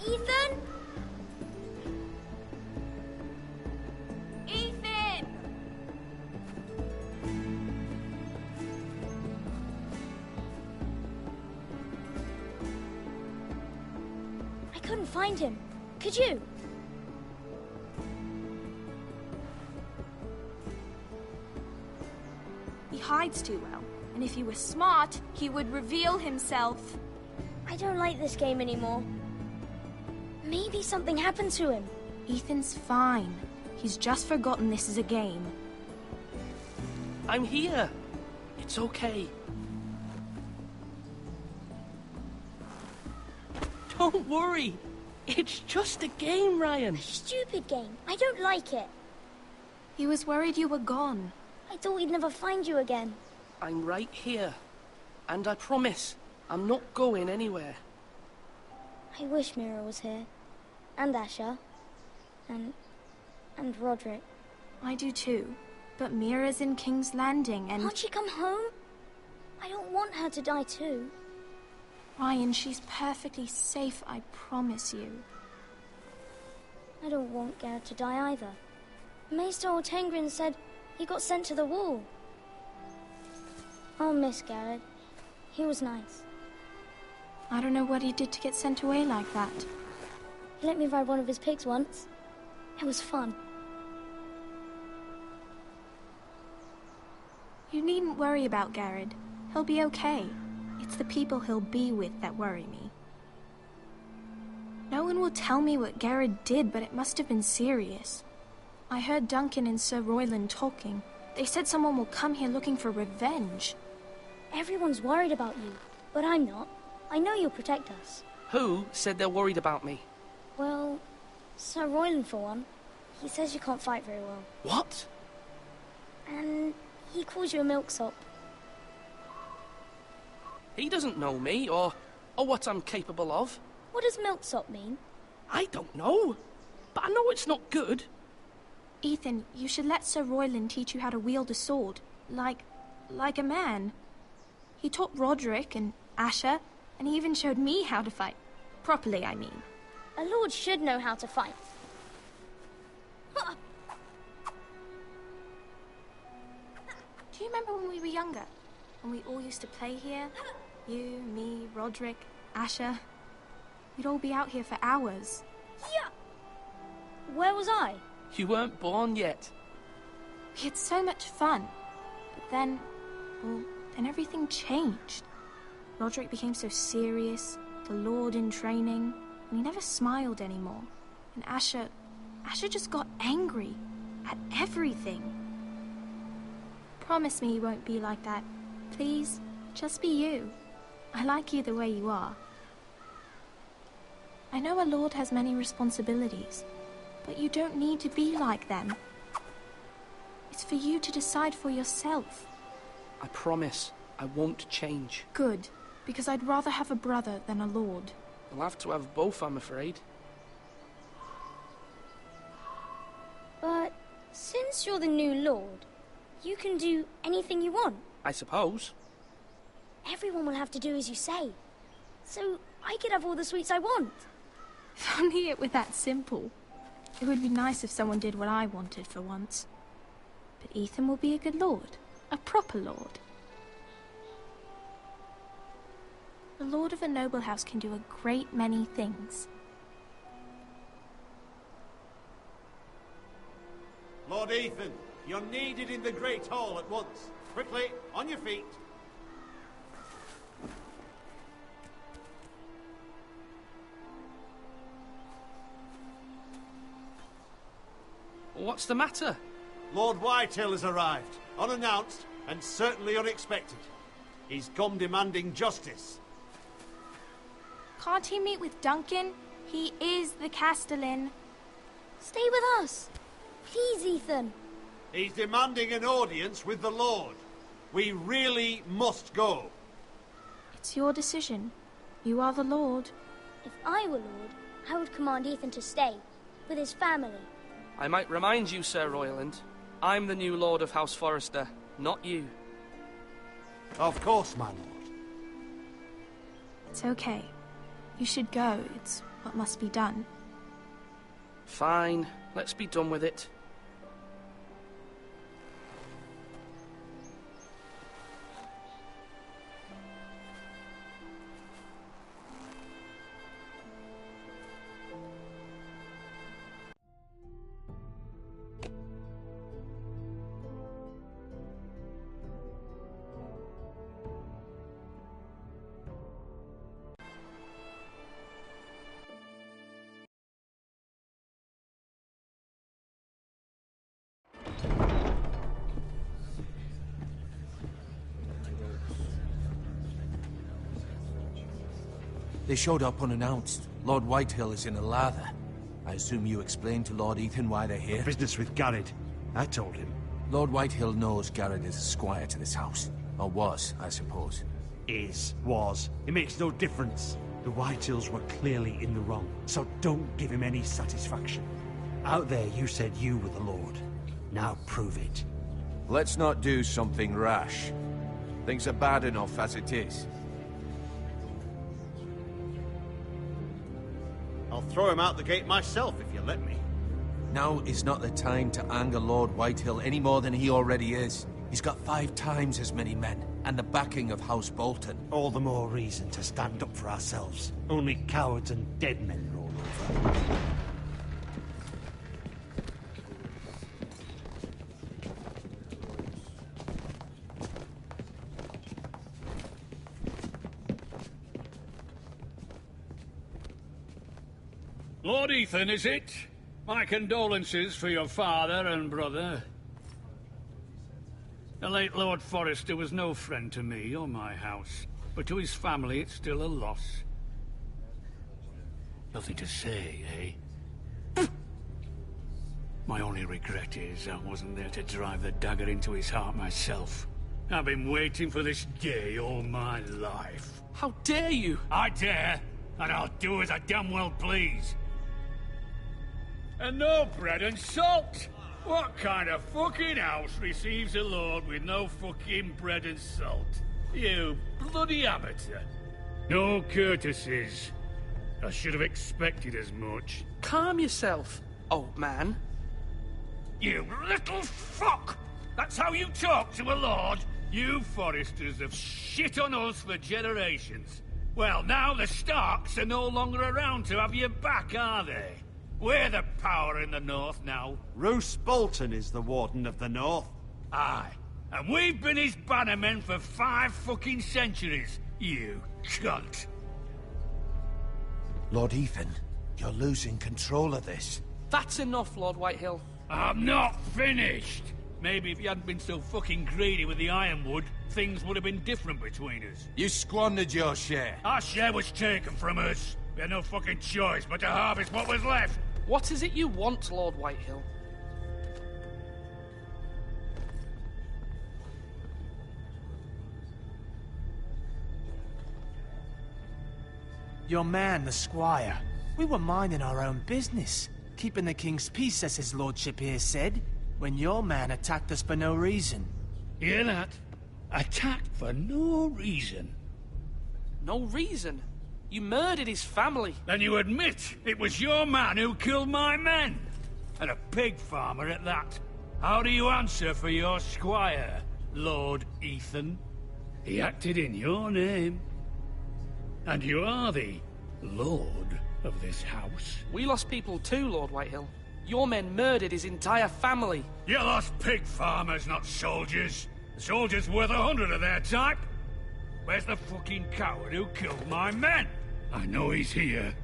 Ethan? Ethan! I couldn't find him. Could you? He hides too well, and if he were smart, he would reveal himself. I don't like this game anymore. Maybe something happened to him. Ethan's fine. He's just forgotten this is a game. I'm here. It's okay. Don't worry. It's just a game, Ryan. A stupid game. I don't like it. He was worried you were gone. I thought we'd never find you again. I'm right here. And I promise, I'm not going anywhere. I wish Mira was here. And Asher. And Roderick. I do too. But Mira's in King's Landing and... Can't she come home? I don't want her to die too. Ryan, she's perfectly safe, I promise you. I don't want Garrett to die either. Maester Ortengrin said he got sent to the wall. I'll miss Garrett. He was nice. I don't know what he did to get sent away like that. He let me ride one of his pigs once. It was fun. You needn't worry about Garrett. He'll be okay. It's the people he'll be with that worry me. No one will tell me what Garrett did, but it must have been serious. I heard Duncan and Sir Royland talking. They said someone will come here looking for revenge. Everyone's worried about you, but I'm not. I know you'll protect us. Who said they're worried about me? Well, Sir Royland for one. He says you can't fight very well. What? And he calls you a milksop. He doesn't know me, or what I'm capable of. What does milksop mean? I don't know, but I know it's not good. Ethan, you should let Sir Royland teach you how to wield a sword. Like a man. He taught Roderick and Asher, and he even showed me how to fight. Properly, I mean. A lord should know how to fight. Do you remember when we were younger? When we all used to play here? You, me, Roderick, Asher. We'd all be out here for hours. Yeah. Where was I? You weren't born yet. We had so much fun. But then, well, then everything changed. Roderick became so serious, the Lord in training, and he never smiled anymore. And Asher just got angry at everything. Promise me you won't be like that. Please, just be you. I like you the way you are. I know a lord has many responsibilities, but you don't need to be like them. It's for you to decide for yourself. I promise I won't change. Good, because I'd rather have a brother than a lord. I'll have to have both, I'm afraid. But since you're the new lord, you can do anything you want. I suppose. Everyone will have to do as you say. So I could have all the sweets I want. If only it were that simple. It would be nice if someone did what I wanted for once. But Ethan will be a good lord. A proper lord. The lord of a noble house can do a great many things. Lord Ethan, you're needed in the Great Hall at once. Quickly, on your feet. What's the matter? Lord Whitetail has arrived, unannounced and certainly unexpected. He's come demanding justice. Can't he meet with Duncan? He is the Castellan. Stay with us. Please, Ethan. He's demanding an audience with the Lord. We really must go. It's your decision. You are the lord. If I were lord, I would command Ethan to stay, with his family. I might remind you, Sir Royland, I'm the new Lord of House Forrester, not you. Of course, my lord. It's okay. You should go. It's what must be done. Fine, let's be done with it. They showed up unannounced. Lord Whitehill is in a lather. I assume you explained to Lord Ethan why they're here? Business with Garrett. I told him. Lord Whitehill knows Garrett is a squire to this house. Or was, I suppose. Was. It makes no difference. The Whitehills were clearly in the wrong, so don't give him any satisfaction. Out there you said you were the Lord. Now prove it. Let's not do something rash. Things are bad enough as it is. I'll throw him out the gate myself if you let me. Now is not the time to anger Lord Whitehill any more than he already is. He's got 5 times as many men, and the backing of House Bolton. All the more reason to stand up for ourselves. Only cowards and dead men roll over. Lord Ethan, is it? My condolences for your father and brother. The late Lord Forrester was no friend to me or my house, but to his family it's still a loss. Nothing to say, eh? My only regret is I wasn't there to drive the dagger into his heart myself. I've been waiting for this day all my life. How dare you? I dare, and I'll do as I damn well please. And no bread and salt! What kind of fucking house receives a lord with no fucking bread and salt? You bloody amateur. No courtesies. I should have expected as much. Calm yourself, old man. You little fuck! That's how you talk to a lord? You Forresters have shit on us for generations. Well, now the Starks are no longer around to have your back, are they? We're the power in the north now. Roose Bolton is the Warden of the North. Aye. And we've been his bannermen for 5 fucking centuries, you cunt. Lord Ethan, you're losing control of this. That's enough, Lord Whitehill. I'm not finished. Maybe if you hadn't been so fucking greedy with the ironwood, things would have been different between us. You squandered your share. Our share was taken from us. We had no fucking choice but to harvest what was left. What is it you want, Lord Whitehill? Your man, the squire. We were minding our own business. Keeping the king's peace, as his lordship here said, when your man attacked us for no reason. Hear that? Attacked for no reason. No reason? You murdered his family. Then you admit it was your man who killed my men. And a pig farmer at that. How do you answer for your squire, Lord Ethan? He acted in your name. And you are the lord of this house. We lost people too, Lord Whitehill. Your men murdered his entire family. You lost pig farmers, not soldiers. The soldiers worth 100 of their type. Where's the fucking coward who killed my men? I know he's here.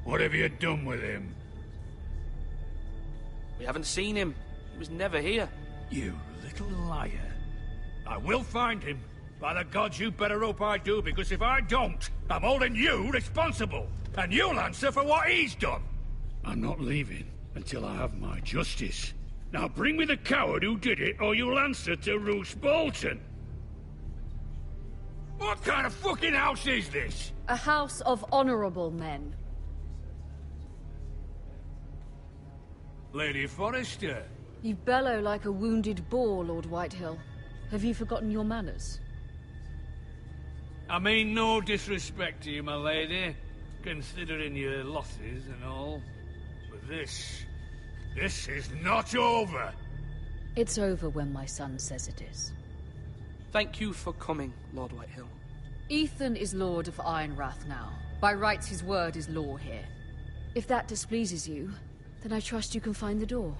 What have you done with him? We haven't seen him. He was never here. You little liar. I will find him. By the gods, you better hope I do, because if I don't, I'm holding you responsible. And you'll answer for what he's done. I'm not leaving until I have my justice. Now bring me the coward who did it, or you'll answer to Roose Bolton. What kind of fucking house is this? A house of honorable men. Lady Forrester. You bellow like a wounded boar, Lord Whitehill. Have you forgotten your manners? I mean no disrespect to you, my lady. considering your losses and all. But this is not over. It's over when my son says it is. Thank you for coming, Lord Whitehill. Ethan is Lord of Ironrath now. By rights, his word is law here. If that displeases you, then I trust you can find the door.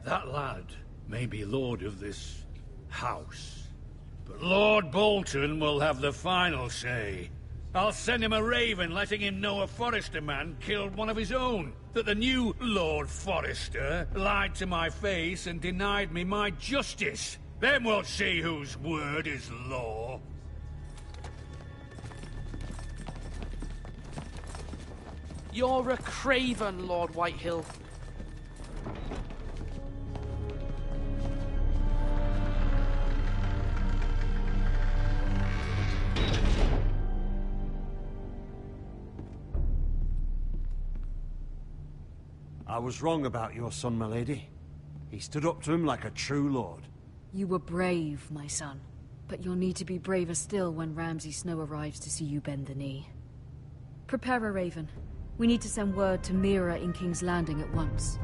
That lad may be lord of this house, but Lord Bolton will have the final say. I'll send him a raven letting him know a Forrester man killed one of his own, that the new Lord Forrester lied to my face and denied me my justice. Then we'll see whose word is law. You're a craven, Lord Whitehill. I was wrong about your son, my lady. He stood up to him like a true lord. You were brave, my son. But you'll need to be braver still when Ramsay Snow arrives to see you bend the knee. Prepare a raven. We need to send word to Mira in King's Landing at once.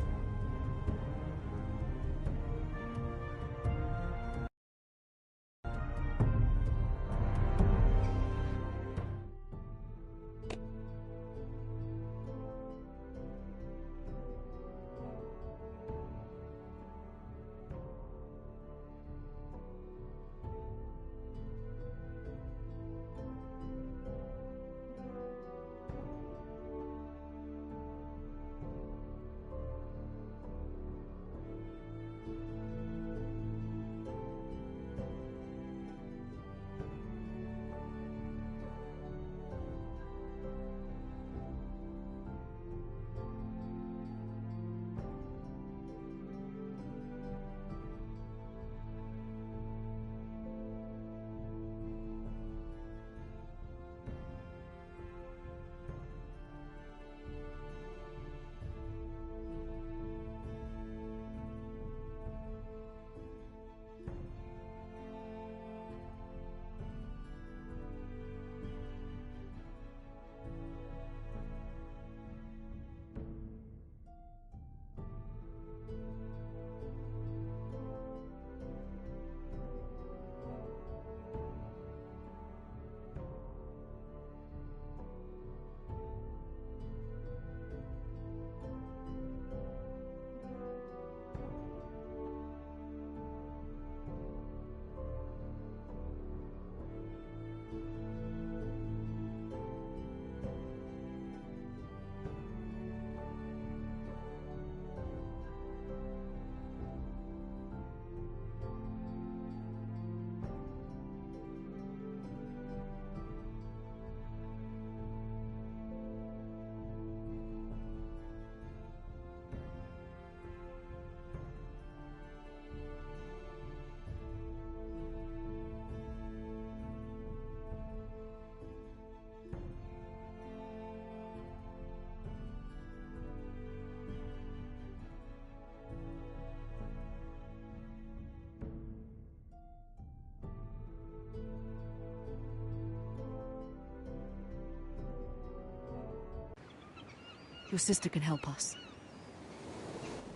Your sister can help us.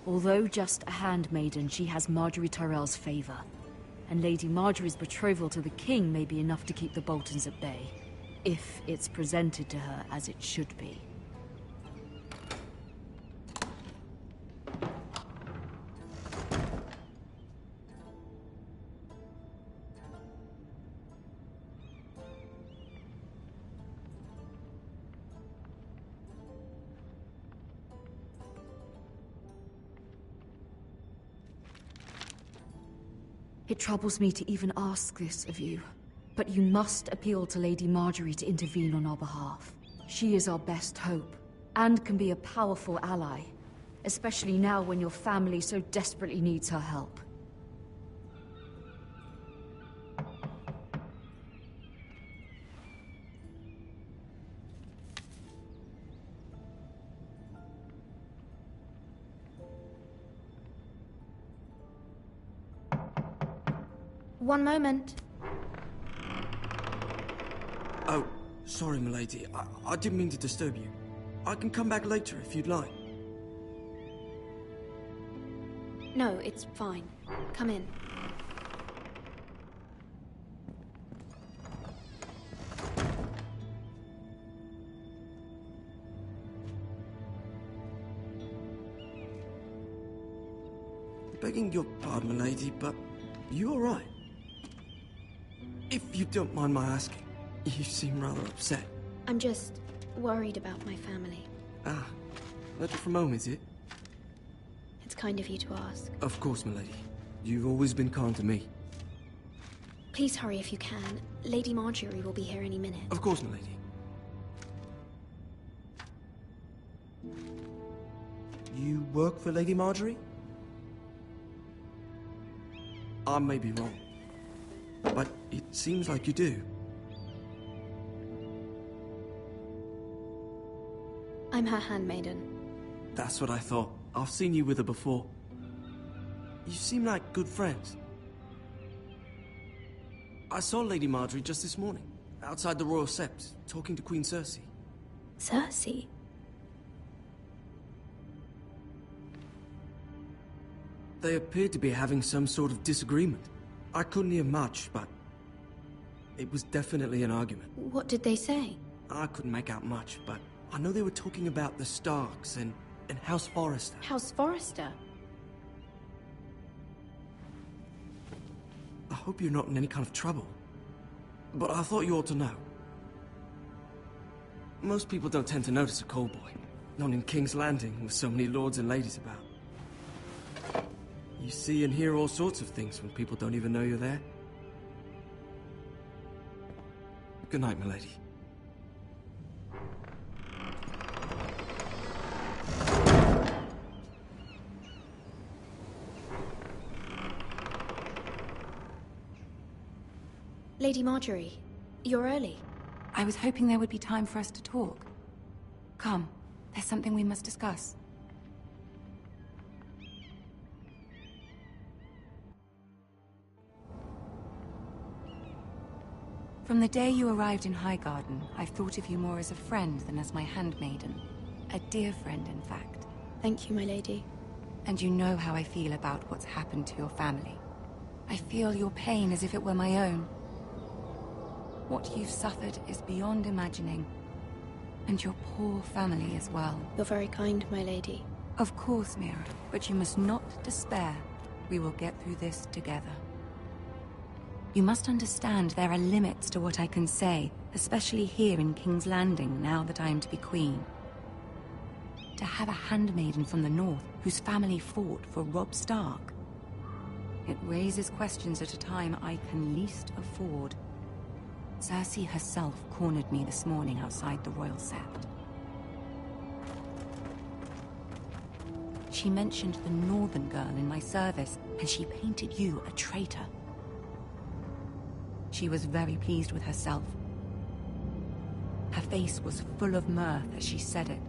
Although just a handmaiden, she has Marjorie Tyrell's favor. And Lady Marjorie's betrothal to the king may be enough to keep the Boltons at bay. If it's presented to her as it should be. It troubles me to even ask this of you, but you must appeal to Lady Marjorie to intervene on our behalf. She is our best hope, and can be a powerful ally, especially now when your family so desperately needs her help. One moment. Oh, sorry, milady. I didn't mean to disturb you. I can come back later if you'd like. No, it's fine. Come in. Begging your pardon, milady, but you all right? If you don't mind my asking, you seem rather upset. I'm just worried about my family. Ah, letter from home, is it? It's kind of you to ask. Of course, milady. You've always been kind to me. Please hurry if you can. Lady Marjorie will be here any minute. Of course, milady. You work for Lady Marjorie? I may be wrong, but it seems like you do. I'm her handmaiden. That's what I thought. I've seen you with her before. You seem like good friends. I saw Lady Marjorie just this morning, outside the Royal Sept, talking to Queen Cersei. Cersei? They appeared to be having some sort of disagreement. I couldn't hear much, but it was definitely an argument. What did they say? I couldn't make out much, but I know they were talking about the Starks and House Forrester. House Forrester? I hope you're not in any kind of trouble, but I thought you ought to know. Most people don't tend to notice a callboy, not in King's Landing with so many lords and ladies about. You see and hear all sorts of things when people don't even know you're there. Good night, milady. Lady Marjorie, you're early. I was hoping there would be time for us to talk. Come, there's something we must discuss. From the day you arrived in Highgarden, I've thought of you more as a friend than as my handmaiden. A dear friend, in fact. Thank you, my lady. And you know how I feel about what's happened to your family. I feel your pain as if it were my own. What you've suffered is beyond imagining. And your poor family as well. You're very kind, my lady. Of course, Mira, but you must not despair. We will get through this together. You must understand there are limits to what I can say, especially here in King's Landing, now that I am to be queen. To have a handmaiden from the north whose family fought for Robb Stark. It raises questions at a time I can least afford. Cersei herself cornered me this morning outside the Royal Sept. She mentioned the northern girl in my service, and she painted you a traitor. She was very pleased with herself. Her face was full of mirth as she said it.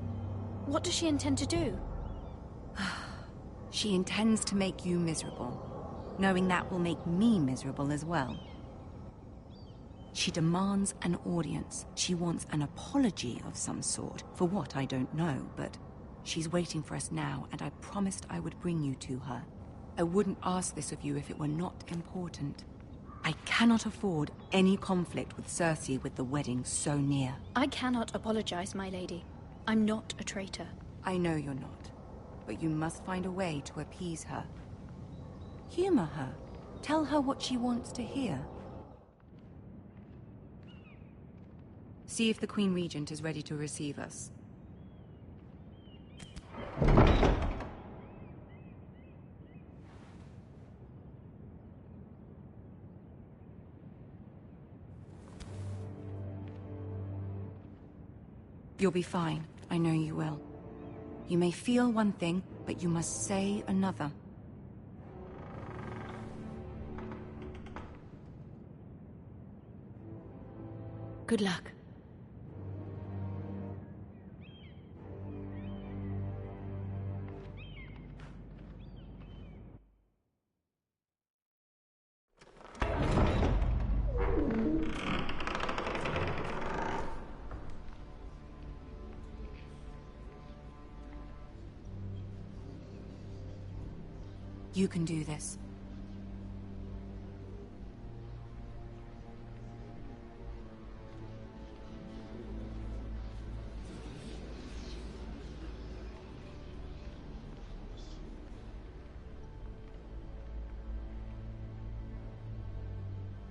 What does she intend to do? She intends to make you miserable, knowing that will make me miserable as well. She demands an audience. She wants an apology of some sort, for what I don't know, but she's waiting for us now, and I promised I would bring you to her. I wouldn't ask this of you if it were not important. I cannot afford any conflict with Cersei with the wedding so near. I cannot apologize, my lady. I'm not a traitor. I know you're not, but you must find a way to appease her. Humor her. Tell her what she wants to hear. See if the Queen Regent is ready to receive us. You'll be fine. I know you will. You may feel one thing, but you must say another. Good luck. You can do this.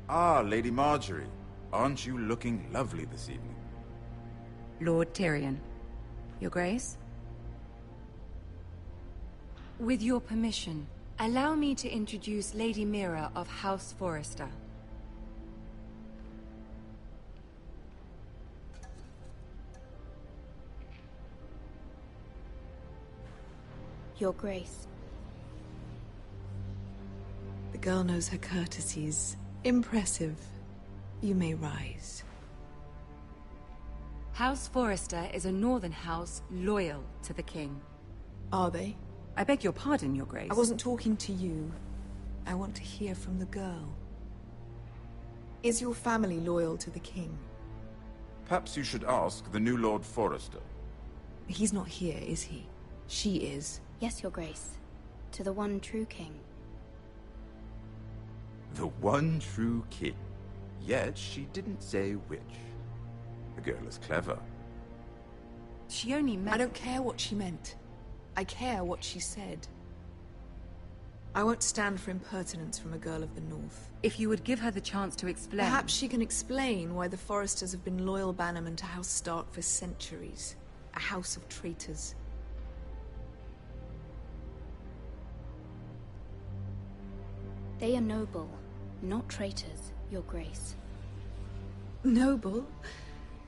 Ah, Lady Marjorie. Aren't you looking lovely this evening? Lord Tyrion. Your Grace? With your permission, allow me to introduce Lady Mira of House Forrester. Your Grace. The girl knows her courtesies. Impressive. You may rise. House Forrester is a northern house loyal to the king. Are they? I beg your pardon, Your Grace. I wasn't talking to you. I want to hear from the girl. Is your family loyal to the king? Perhaps you should ask the new Lord Forrester. He's not here, is he? She is. Yes, Your Grace. To the one true king. The one true king. Yet she didn't say which. The girl is clever. She only meant... I don't care what she meant. I care what she said. I won't stand for impertinence from a girl of the North. If you would give her the chance to explain... Perhaps she can explain why the Forresters have been loyal bannermen to House Stark for centuries. A house of traitors. They are noble, not traitors, Your Grace. Noble?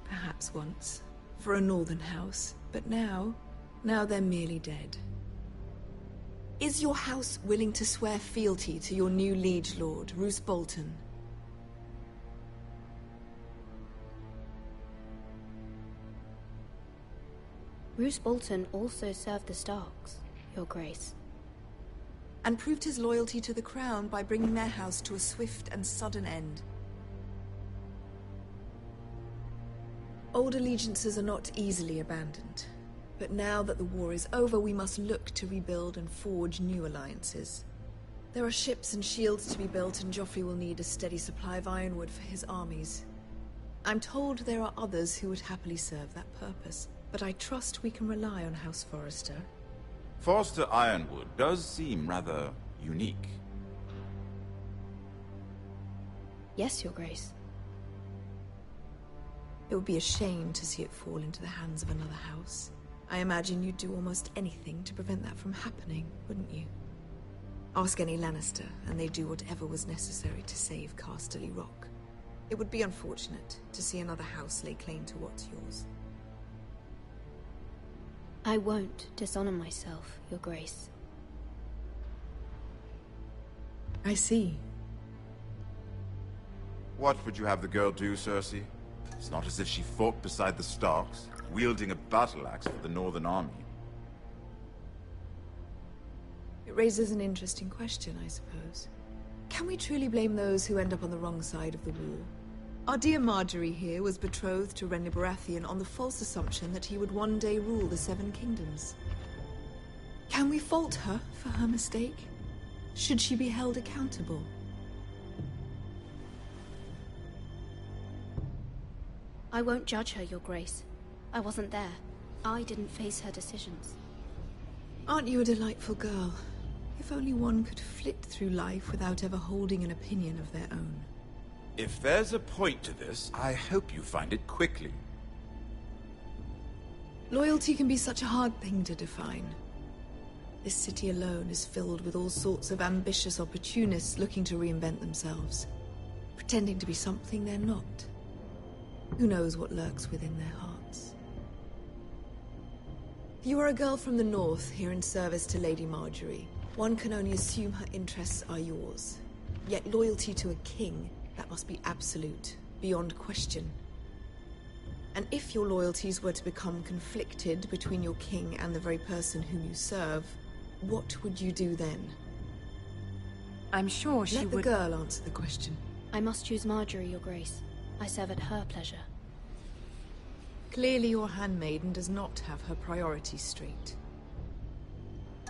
Perhaps once. For a northern house. But now they're merely dead. Is your house willing to swear fealty to your new liege lord, Roose Bolton? Roose Bolton also served the Starks, Your Grace. And proved his loyalty to the crown by bringing their house to a swift and sudden end. Old allegiances are not easily abandoned. But now that the war is over, we must look to rebuild and forge new alliances. There are ships and shields to be built, and Joffrey will need a steady supply of ironwood for his armies. I'm told there are others who would happily serve that purpose, but I trust we can rely on House Forrester. Forrester Ironwood does seem rather unique. Yes, Your Grace. It would be a shame to see it fall into the hands of another house. I imagine you'd do almost anything to prevent that from happening, wouldn't you? Ask any Lannister, and they'd do whatever was necessary to save Casterly Rock. It would be unfortunate to see another house lay claim to what's yours. I won't dishonor myself, Your Grace. I see. What would you have the girl do, Cersei? It's not as if she fought beside the Starks, wielding a battle axe for the Northern Army. It raises an interesting question, I suppose. Can we truly blame those who end up on the wrong side of the war? Our dear Marjorie here was betrothed to Renly Baratheon on the false assumption that he would one day rule the Seven Kingdoms. Can we fault her for her mistake? Should she be held accountable? I won't judge her, Your Grace. I wasn't there. I didn't face her decisions. Aren't you a delightful girl? If only one could flit through life without ever holding an opinion of their own. If there's a point to this, I hope you find it quickly. Loyalty can be such a hard thing to define. This city alone is filled with all sorts of ambitious opportunists looking to reinvent themselves, pretending to be something they're not. Who knows what lurks within their hearts? You are a girl from the north, here in service to Lady Marjorie. One can only assume her interests are yours. Yet loyalty to a king, that must be absolute, beyond question. And if your loyalties were to become conflicted between your king and the very person whom you serve, what would you do then? I'm sure she would... Let the girl answer the question. I must choose Marjorie, Your Grace. I serve at her pleasure. Clearly your handmaiden does not have her priorities straight.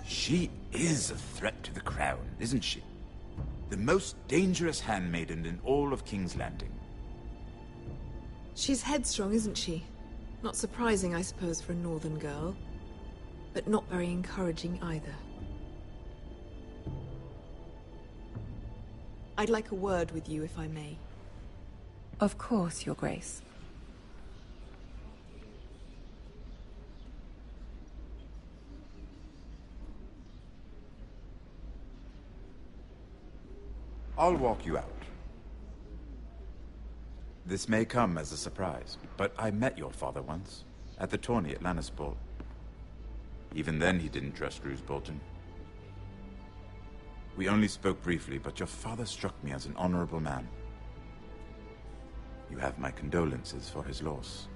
She is a threat to the crown, isn't she? The most dangerous handmaiden in all of King's Landing. She's headstrong, isn't she? Not surprising, I suppose, for a northern girl. But not very encouraging either. I'd like a word with you, if I may. Of course, Your Grace. I'll walk you out. This may come as a surprise, but I met your father once, at the tourney at Lannisport. Even then he didn't trust Roose Bolton. We only spoke briefly, but your father struck me as an honorable man. You have my condolences for his loss.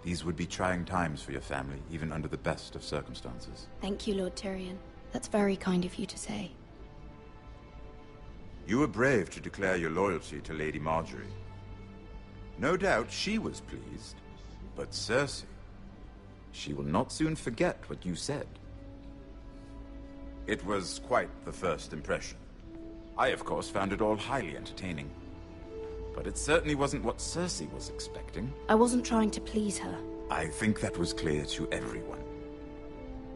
These would be trying times for your family, even under the best of circumstances. Thank you, Lord Tyrion. That's very kind of you to say. You were brave to declare your loyalty to Lady Marjorie. No doubt she was pleased, but Cersei, she will not soon forget what you said. It was quite the first impression. I, of course, found it all highly entertaining. But it certainly wasn't what Cersei was expecting. I wasn't trying to please her. I think that was clear to everyone.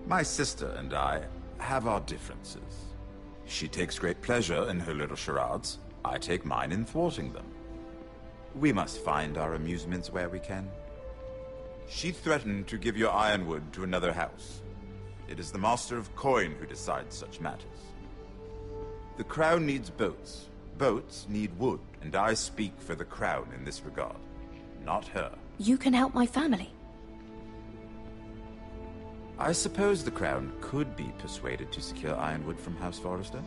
My sister and I have our differences. She takes great pleasure in her little charades. I take mine in thwarting them. We must find our amusements where we can. She threatened to give your ironwood to another house. It is the Master of Kown who decides such matters. The crown needs boats. Boats need wood, and I speak for the crown in this regard, not her. You can help my family. I suppose the crown could be persuaded to secure ironwood from House Forrester.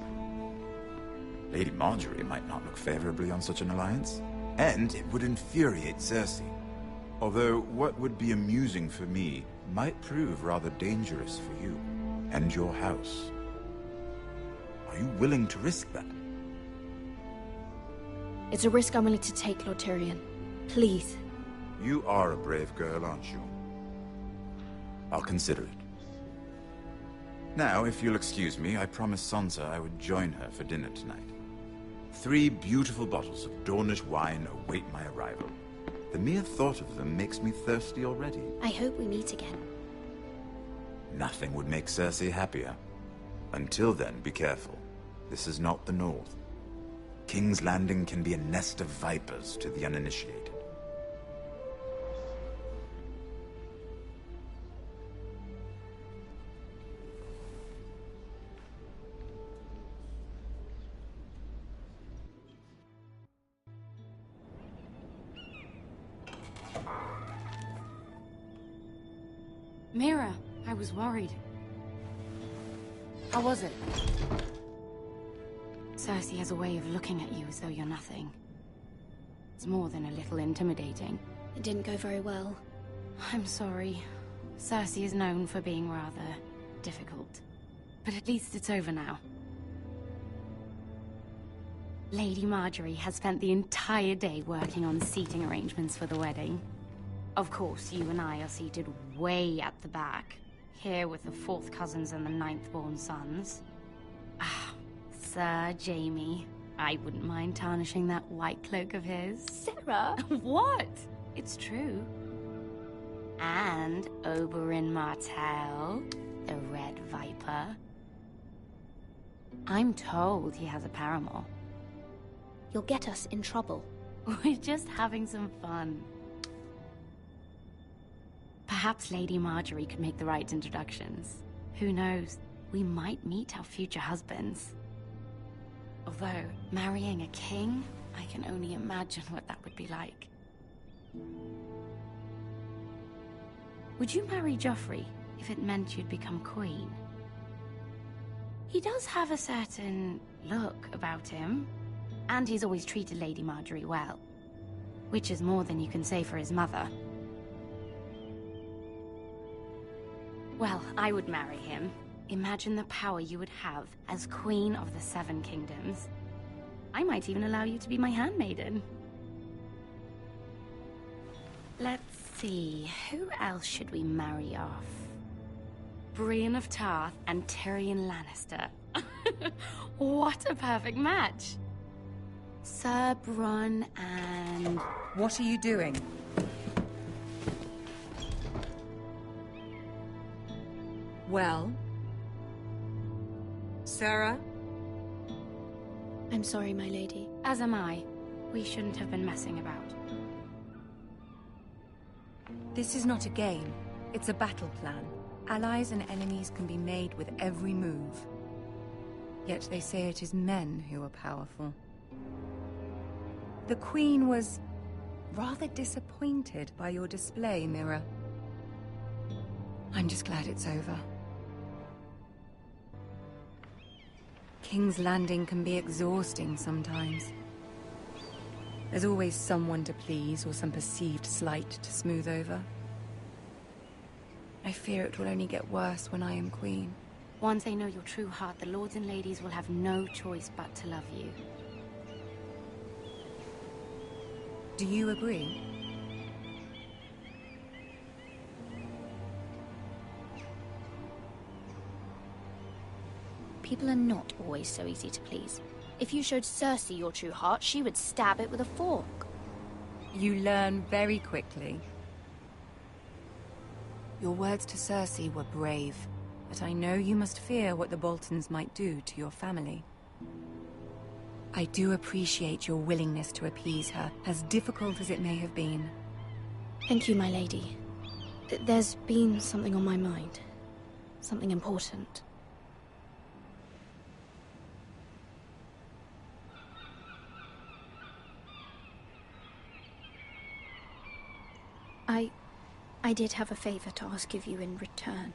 Lady Marjorie might not look favorably on such an alliance, and it would infuriate Cersei. Although what would be amusing for me might prove rather dangerous for you and your house. Are you willing to risk that? It's a risk I'm willing to take, Lord Tyrion. Please. You are a brave girl, aren't you? I'll consider it. Now, if you'll excuse me, I promised Sansa I would join her for dinner tonight. 3 beautiful bottles of Dornish wine await my arrival. The mere thought of them makes me thirsty already. I hope we meet again. Nothing would make Cersei happier. Until then, be careful. This is not the North. King's Landing can be a nest of vipers to the uninitiated. Mira, I was worried. How was it? Cersei has a way of looking at you as though you're nothing. It's more than a little intimidating. It didn't go very well. I'm sorry. Cersei is known for being rather difficult. But at least it's over now. Lady Marjorie has spent the entire day working on seating arrangements for the wedding. Of course, you and I are seated way at the back, here with the 4th cousins and the 9th-born sons. Ah, Sir Jaime. I wouldn't mind tarnishing that white cloak of his. Sarah! What? It's true. And Oberyn Martell, the Red Viper. I'm told he has a paramour. You'll get us in trouble. We're just having some fun. Perhaps Lady Marjorie could make the right introductions. Who knows? We might meet our future husbands. Although, marrying a king, I can only imagine what that would be like. Would you marry Joffrey if it meant you'd become queen? He does have a certain look about him, and he's always treated Lady Marjorie well, which is more than you can say for his mother. Well, I would marry him. Imagine the power you would have as Queen of the 7 Kingdoms. I might even allow you to be my handmaiden. Let's see, who else should we marry off? Brienne of Tarth and Tyrion Lannister. What a perfect match. Sir Bronn and... What are you doing? Well? Sarah? I'm sorry, my lady. As am I. We shouldn't have been messing about. This is not a game. It's a battle plan. Allies and enemies can be made with every move. Yet they say it is men who are powerful. The Queen was rather disappointed by your display, Mira. I'm just glad it's over. King's Landing can be exhausting sometimes. There's always someone to please or some perceived slight to smooth over. I fear it will only get worse when I am queen. Once they know your true heart, the lords and ladies will have no choice but to love you. Do you agree? People are not always so easy to please. If you showed Cersei your true heart, she would stab it with a fork. You learn very quickly. Your words to Cersei were brave, but I know you must fear what the Boltons might do to your family. I do appreciate your willingness to appease her, as difficult as it may have been. Thank you, my lady. There's been something on my mind. Something important. I did have a favor to ask of you in return.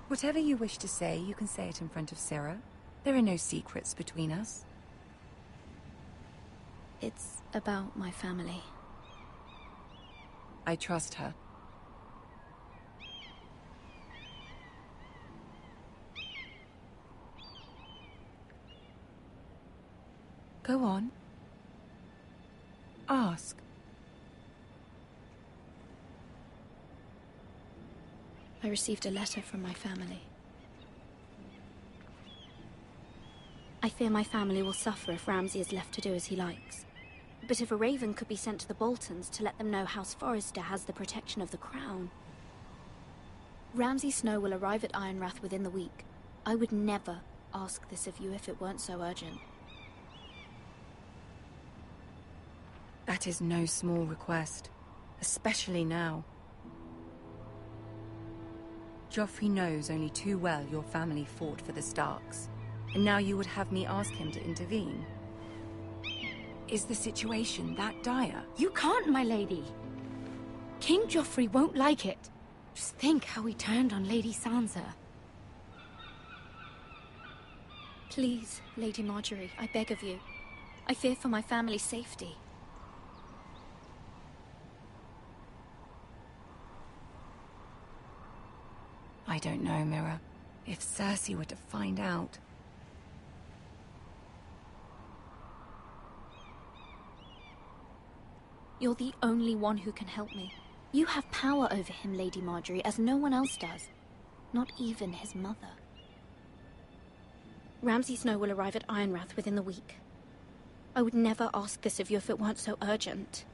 Whatever you wish to say, you can say it in front of Sarah. There are no secrets between us. It's about my family. I trust her. Go on. Ask. I received a letter from my family. I fear my family will suffer if Ramsay is left to do as he likes. But if a raven could be sent to the Boltons to let them know House Forrester has the protection of the crown... Ramsay Snow will arrive at Ironrath within the week. I would never ask this of you if it weren't so urgent. That is no small request, especially now. Joffrey knows only too well your family fought for the Starks, and now you would have me ask him to intervene. Is the situation that dire? You can't, my lady. King Joffrey won't like it. Just think how he turned on Lady Sansa. Please, Lady Marjorie, I beg of you. I fear for my family's safety. I don't know, Mira. If Cersei were to find out... You're the only one who can help me. You have power over him, Lady Marjorie, as no one else does. Not even his mother. Ramsay Snow will arrive at Ironrath within the week. I would never ask this of you if it weren't so urgent.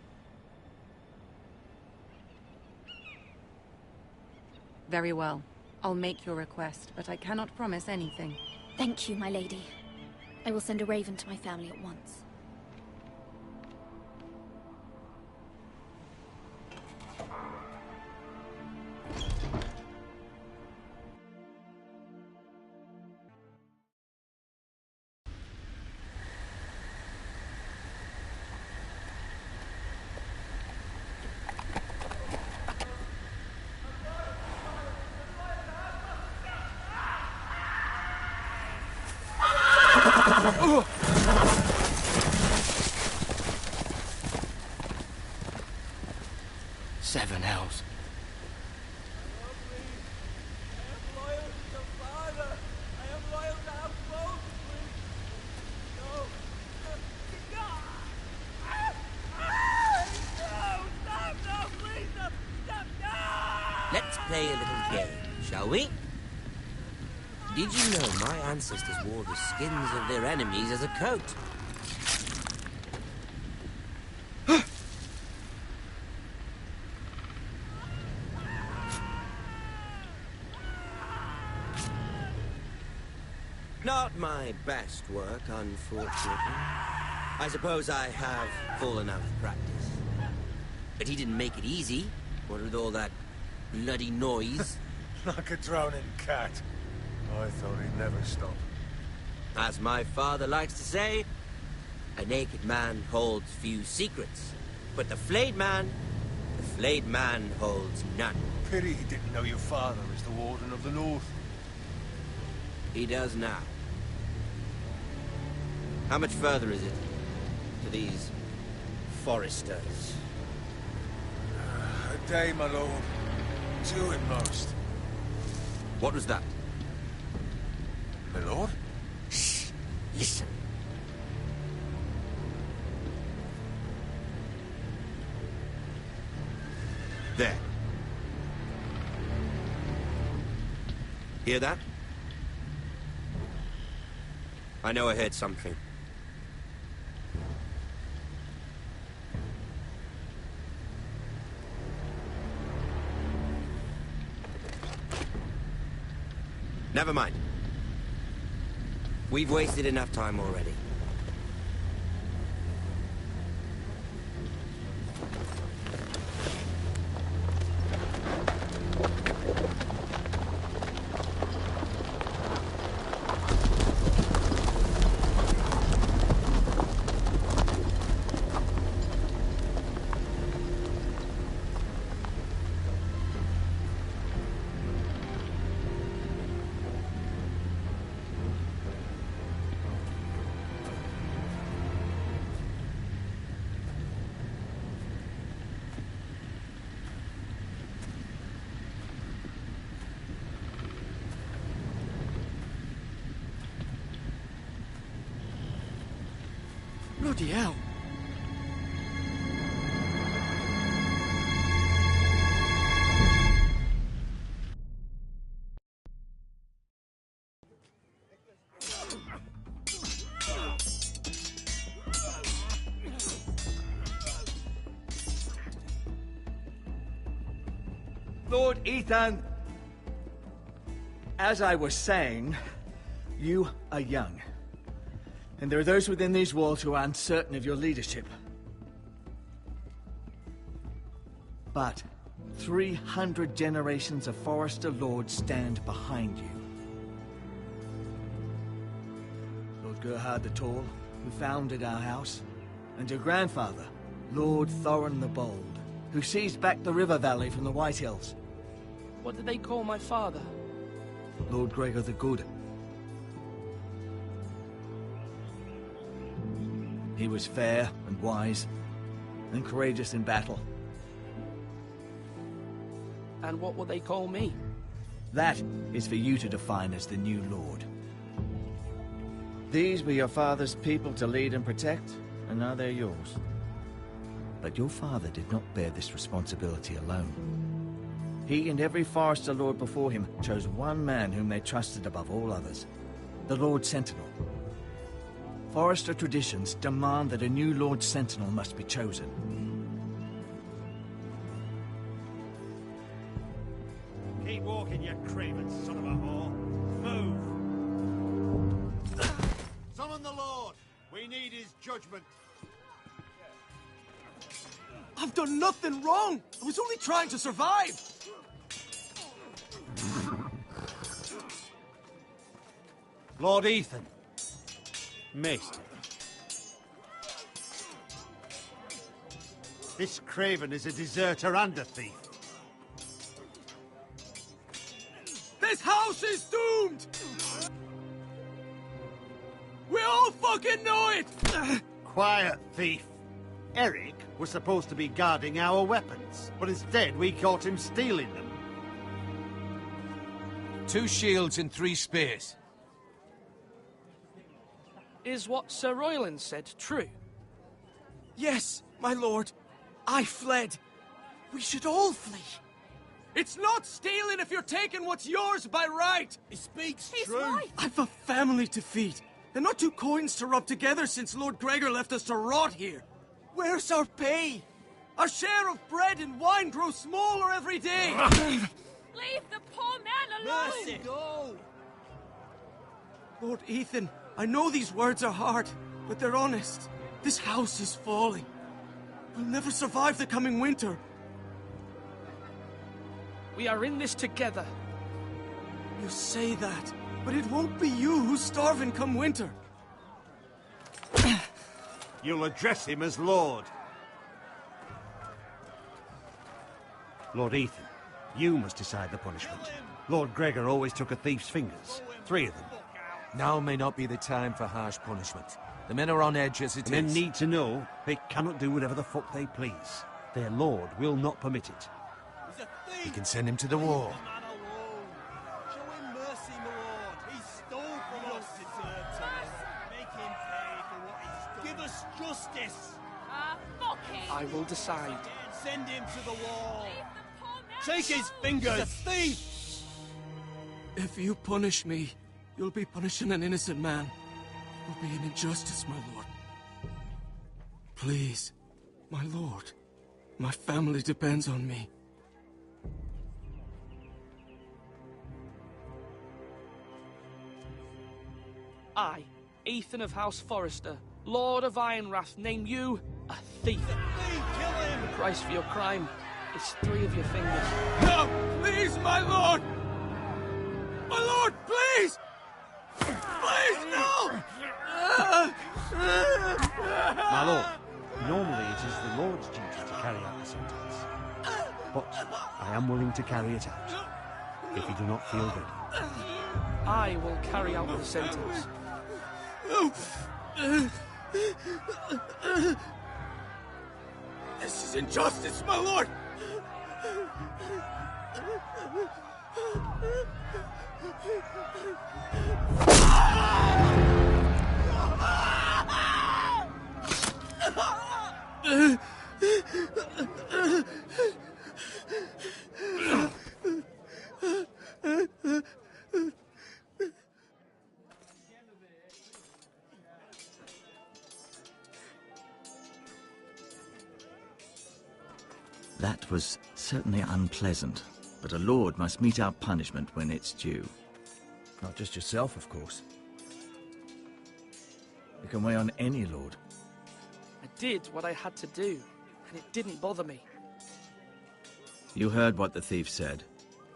Very well. I'll make your request, but I cannot promise anything. Thank you, my lady. I will send a raven to my family at once. Seven hells. Let's play a little game, shall we? Did you know my ancestors wore the skins of their enemies as a coat? Not my best work, unfortunately. I suppose I have fallen out of practice. But he didn't make it easy, what with all that bloody noise. Like a drowning cat. I thought he'd never stop. As my father likes to say, a naked man holds few secrets. But the flayed man holds none. Pity he didn't know your father is the Warden of the North. He does now. How much further is it to these foresters? A day, my lord. 2 at most. What was that? My lord? Shh! Listen. There. Hear that? I know I heard something. Never mind. We've wasted enough time already. Bloody hell. Lord Ethan, as I was saying, you are young. And there are those within these walls who are uncertain of your leadership. But 300 generations of Forester Lords stand behind you. Lord Gerhard the Tall, who founded our house, and your grandfather, Lord Thorin the Bold, who seized back the river valley from the White Hills. What did they call my father? Lord Gregor the Good. He was fair and wise, and courageous in battle. And what will they call me? That is for you to define as the new Lord. These were your father's people to lead and protect, and now they're yours. But your father did not bear this responsibility alone. He and every Forester Lord before him chose one man whom they trusted above all others, the Lord Sentinel. Forester traditions demand that a new Lord Sentinel must be chosen. Keep walking, you craven son of a whore. Move! Summon the Lord! We need his judgment. I've done nothing wrong! I was only trying to survive! Lord Ethan. Missed. This craven is a deserter and a thief. This house is doomed! We all fucking know it! Quiet, thief. Eric was supposed to be guarding our weapons, but instead we caught him stealing them. 2 shields and 3 spears. Is what Sir Royland said true? Yes, my lord. I fled. We should all flee. It's not stealing if you're taking what's yours by right! He speaks He's true. right! I've a family to feed, and not two coins to rub together since Lord Gregor left us to rot here. Where's our pay? Our share of bread and wine grows smaller every day! Leave the poor man alone! Mercy, go! Lord Ethan, I know these words are hard, but they're honest. This house is falling. We'll never survive the coming winter. We are in this together. You say that, but it won't be you who's starving come winter. You'll address him as Lord. Lord Ethan, you must decide the punishment. Lord Gregor always took a thief's fingers. 3 of them. Now may not be the time for harsh punishment. The men are on edge as it is. Men need to know they cannot do whatever the fuck they please. Their lord will not permit it. We can send him to the war. Show him mercy, my lord. He stole from us. Make him pay for what he's done. Give us justice. Fuck him! I will decide. Send him to the wall. Take his fingers. He's a thief. If you punish me, you'll be punishing an innocent man. It will be an injustice, my lord. Please, my lord. My family depends on me. I, Ethan of House Forrester, Lord of Ironwrath, name you a thief. Kill him. The price for your crime is 3 of your fingers. No! Please, my lord! My lord, please! Please, no! My lord, normally it is the Lord's duty to carry out the sentence. But I am willing to carry it out, if you do not feel ready. I will carry out the sentence. This is injustice, my lord! That was certainly unpleasant, but a lord must mete out punishment when it's due. Not just yourself, of course. You can weigh on any lord. I did what I had to do, and it didn't bother me. You heard what the thief said.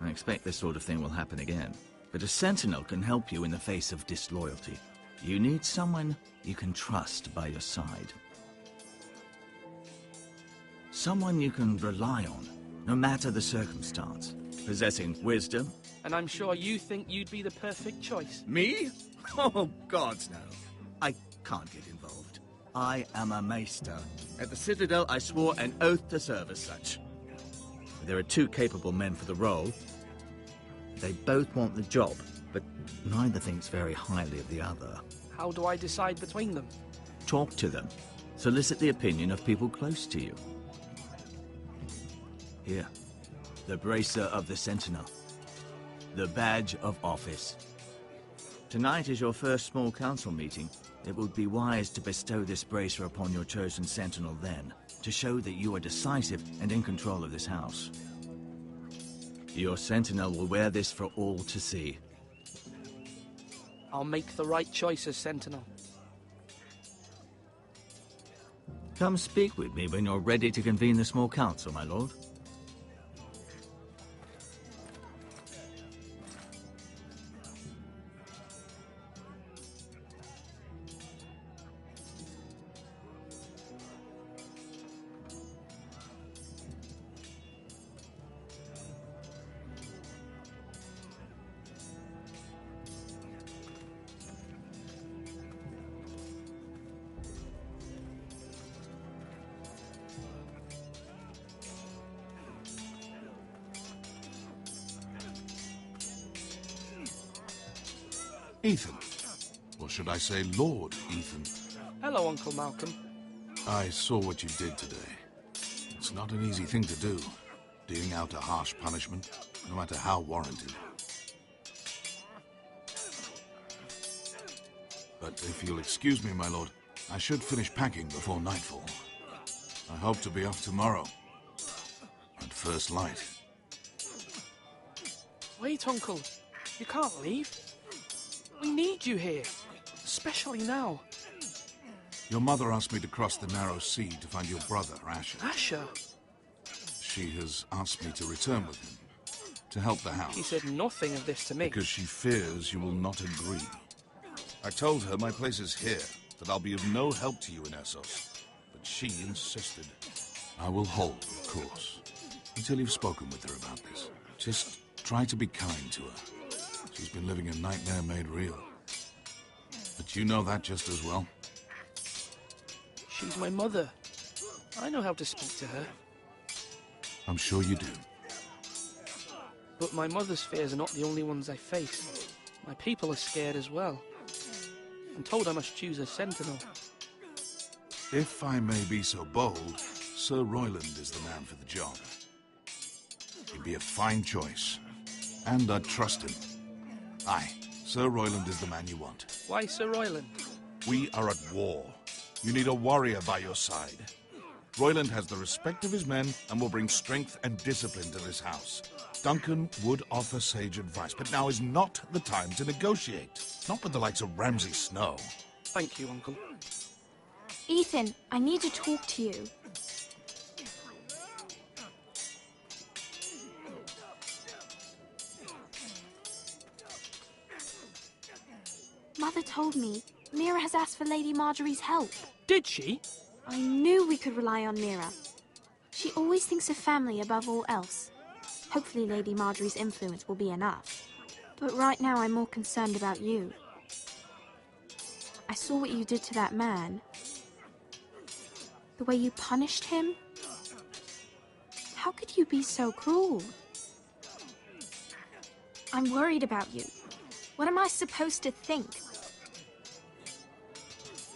I expect this sort of thing will happen again. But a sentinel can help you in the face of disloyalty. You need someone you can trust by your side. Someone you can rely on, no matter the circumstance. Possessing wisdom. And I'm sure you think you'd be the perfect choice. Me? Oh, gods no. I can't get involved. I am a maester. At the Citadel, I swore an oath to serve as such. There are 2 capable men for the role. They both want the job, but neither thinks very highly of the other. How do I decide between them? Talk to them. Solicit the opinion of people close to you. Here, the bracer of the Sentinel. The badge of office. Tonight is your first small council meeting. It would be wise to bestow this bracer upon your chosen Sentinel then, to show that you are decisive and in control of this house. Your Sentinel will wear this for all to see. I'll make the right choice as Sentinel. Come speak with me when you're ready to convene the small council, my lord. Ethan. Or should I say Lord Ethan? Hello, Uncle Malcolm. I saw what you did today. It's not an easy thing to do. dealing out a harsh punishment, no matter how warranted. But if you'll excuse me, my lord, I should finish packing before nightfall. I hope to be off tomorrow, at first light. Wait, Uncle. You can't leave. We need you here, especially now. Your mother asked me to cross the narrow sea to find your brother, Asher. Asher? She has asked me to return with him, to help the house. He said nothing of this to me. Because she fears you will not agree. I told her my place is here, that I'll be of no help to you in Essos. But she insisted. I will hold, of course, until you've spoken with her about this. Just try to be kind to her. She's been living a nightmare made real. But you know that just as well. She's my mother. I know how to speak to her. I'm sure you do. But my mother's fears are not the only ones I face. My people are scared as well. I'm told I must choose a sentinel. If I may be so bold, Sir Royland is the man for the job. He'd be a fine choice. And I'd trust him. Aye, Sir Royland is the man you want. Why Sir Royland? We are at war. You need a warrior by your side. Royland has the respect of his men and will bring strength and discipline to this house. Duncan would offer sage advice, but now is not the time to negotiate. Not with the likes of Ramsay Snow. Thank you, Uncle. Ethan, I need to talk to you. Mother told me Mira has asked for Lady Marjorie's help. Did she? I knew we could rely on Mira. She always thinks of family above all else. Hopefully Lady Marjorie's influence will be enough. But right now I'm more concerned about you. I saw what you did to that man. The way you punished him. How could you be so cruel? I'm worried about you. What am I supposed to think?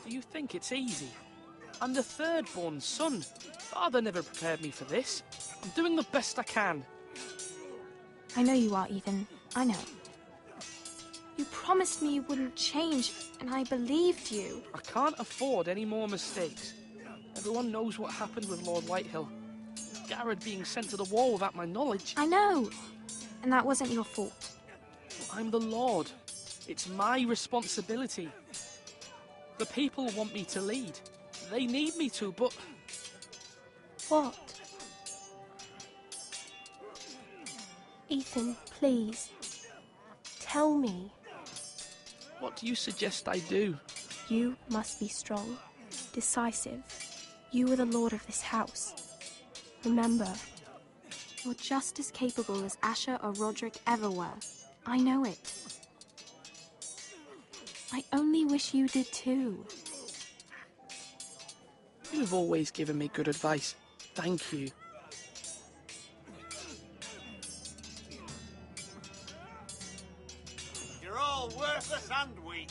Do you think it's easy? I'm the third-born son. Father never prepared me for this. I'm doing the best I can. I know you are, Ethan. I know. You promised me you wouldn't change, and I believed you. I can't afford any more mistakes. Everyone knows what happened with Lord Whitehill. Garrett being sent to the war without my knowledge. I know. And that wasn't your fault. I'm the Lord. It's my responsibility. The people want me to lead. They need me to, but... What? Ethan, please. Tell me. What do you suggest I do? You must be strong, decisive. You are the lord of this house. Remember. You're just as capable as Asher or Roderick ever were. I know it. I only wish you did too. You've always given me good advice. Thank you. You're all worthless and weak.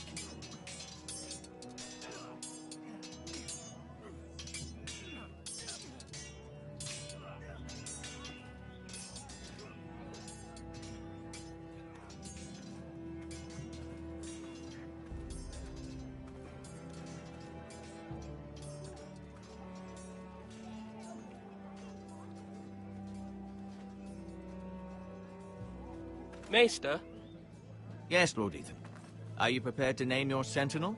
Maester? Yes, Lord Ethan. Are you prepared to name your sentinel?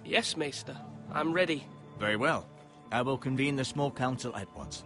Yes, Maester. I'm ready. Very well. I will convene the small council at once.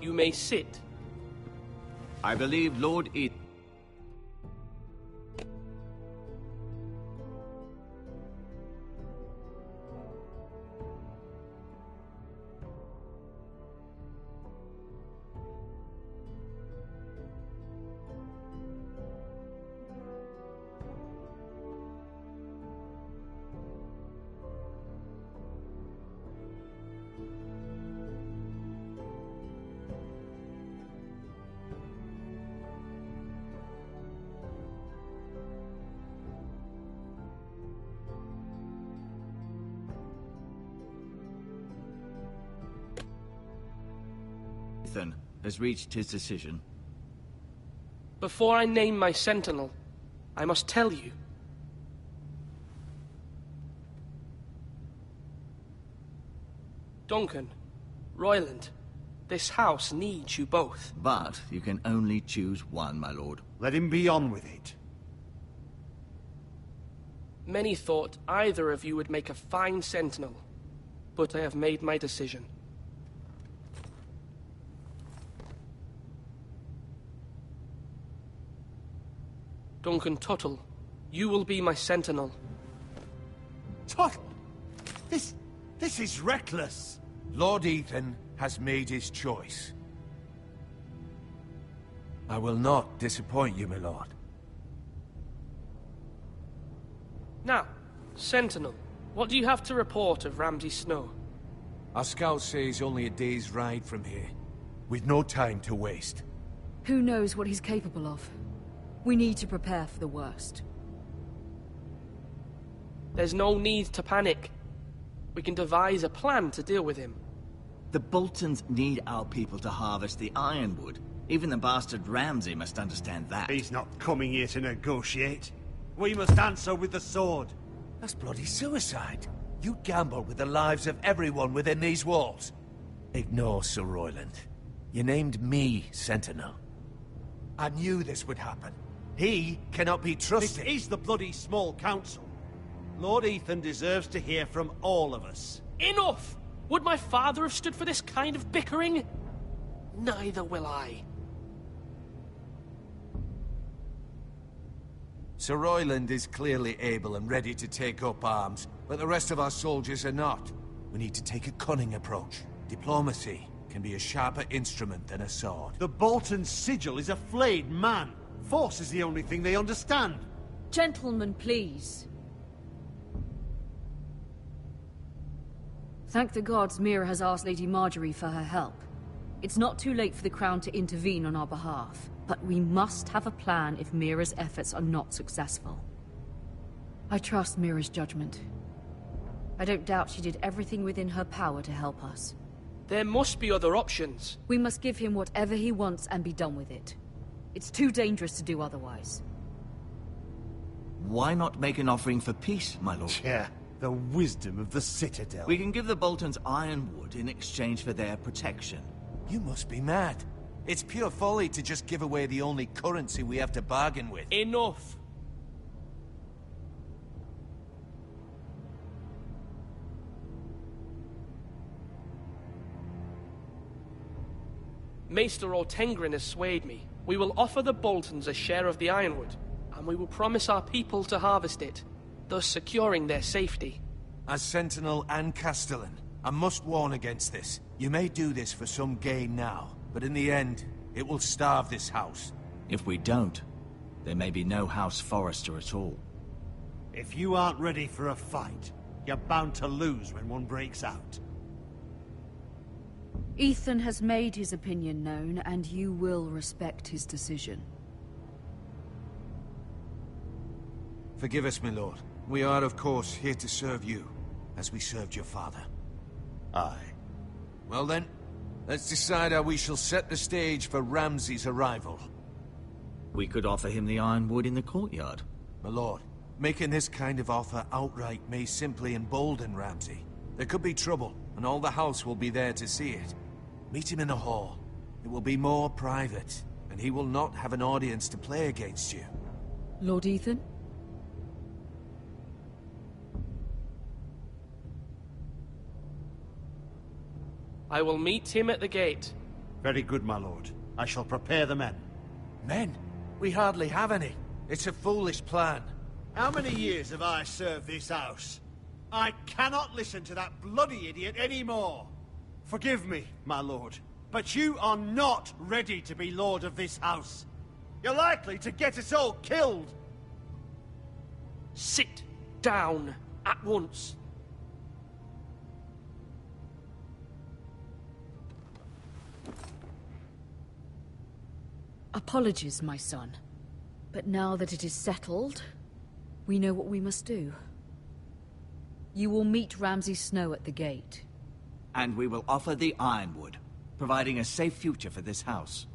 You may sit. I believe Lord Ethan... Ethan has reached his decision. Before I name my sentinel, I must tell you. Duncan, Royland, this house needs you both. But you can only choose one, my lord. Let him be on with it. Many thought either of you would make a fine sentinel, but I have made my decision. Duncan Tuttle, you will be my sentinel. Tuttle? This is reckless. Lord Ethan has made his choice. I will not disappoint you, my lord. Now, Sentinel, what do you have to report of Ramsay Snow? Our scouts say he's only a day's ride from here, with no time to waste. Who knows what he's capable of? We need to prepare for the worst. There's no need to panic. We can devise a plan to deal with him. The Boltons need our people to harvest the ironwood. Even the bastard Ramsay must understand that. He's not coming here to negotiate. We must answer with the sword. That's bloody suicide. You gamble with the lives of everyone within these walls. Ignore Sir Royland. You named me Sentinel. I knew this would happen. He cannot be trusted. This is the bloody small council. Lord Ethan deserves to hear from all of us. Enough! Would my father have stood for this kind of bickering? Neither will I. Sir Royland is clearly able and ready to take up arms, but the rest of our soldiers are not. We need to take a cunning approach. Diplomacy can be a sharper instrument than a sword. The Bolton sigil is a flayed man. Force is the only thing they understand. Gentlemen, please. Thank the gods Mira has asked Lady Marjorie for her help. It's not too late for the Crown to intervene on our behalf, but we must have a plan if Mira's efforts are not successful. I trust Mira's judgment. I don't doubt she did everything within her power to help us. There must be other options. We must give him whatever he wants and be done with it. It's too dangerous to do otherwise. Why not make an offering for peace, my lord? Yeah, the wisdom of the Citadel. We can give the Boltons ironwood in exchange for their protection. You must be mad. It's pure folly to just give away the only currency we have to bargain with. Enough! Maester Ortengrin has swayed me. We will offer the Boltons a share of the ironwood, and we will promise our people to harvest it, thus securing their safety. As Sentinel and Castellan, I must warn against this. You may do this for some gain now, but in the end, it will starve this house. If we don't, there may be no House Forrester at all. If you aren't ready for a fight, you're bound to lose when one breaks out. Ethan has made his opinion known, and you will respect his decision. Forgive us, my lord. We are, of course, here to serve you, as we served your father. Aye. Well then, let's decide how we shall set the stage for Ramsay's arrival. We could offer him the ironwood in the courtyard. My lord, making this kind of offer outright may simply embolden Ramsay. There could be trouble, and all the house will be there to see it. Meet him in the hall. It will be more private, and he will not have an audience to play against you. Lord Ethan? I will meet him at the gate. Very good, my lord. I shall prepare the men. Men? We hardly have any. It's a foolish plan. How many years have I served this house? I cannot listen to that bloody idiot anymore. Forgive me, my lord, but you are not ready to be lord of this house. You're likely to get us all killed. Sit down at once. Apologies, my son. But now that it is settled, we know what we must do. You will meet Ramsay Snow at the gate. And we will offer the ironwood, providing a safe future for this house.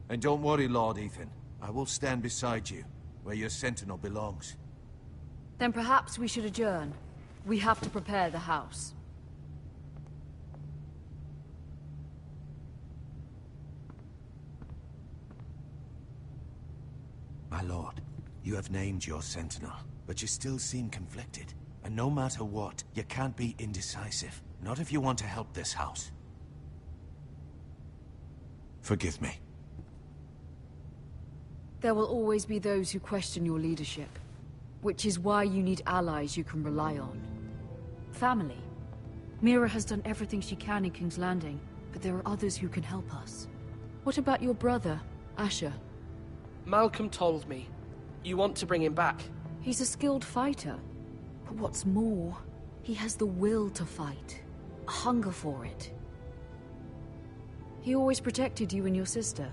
And don't worry, Lord Ethan. I will stand beside you, where your sentinel belongs. Then perhaps we should adjourn. We have to prepare the house. My lord, you have named your sentinel, but you still seem conflicted. And no matter what, you can't be indecisive. Not if you want to help this house. Forgive me. There will always be those who question your leadership, which is why you need allies you can rely on. Family. Mira has done everything she can in King's Landing, but there are others who can help us. What about your brother, Asher? Malcolm told me. You want to bring him back. He's a skilled fighter. But what's more, he has the will to fight. A hunger for it. He always protected you and your sister.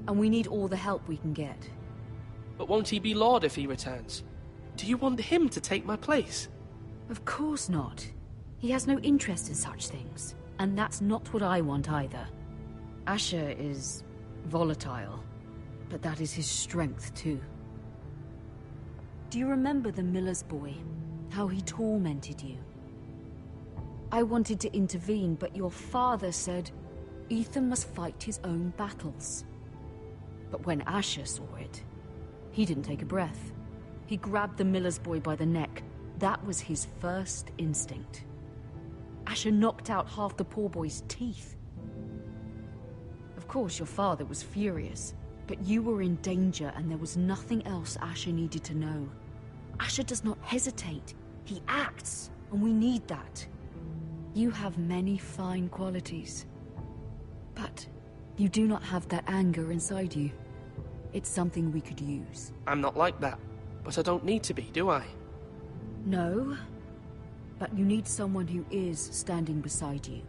And we need all the help we can get. But won't he be Lord if he returns? Do you want him to take my place? Of course not. He has no interest in such things. And that's not what I want either. Asher is volatile. But that is his strength too. Do you remember the miller's boy? How he tormented you? I wanted to intervene, but your father said Ethan must fight his own battles. But when Asher saw it, he didn't take a breath. He grabbed the miller's boy by the neck. That was his first instinct. Asher knocked out half the poor boy's teeth. Of course, your father was furious, but you were in danger and there was nothing else Asher needed to know. Asher does not hesitate. He acts, and we need that. You have many fine qualities, but you do not have that anger inside you. It's something we could use. I'm not like that, but I don't need to be, do I? No, but you need someone who is standing beside you.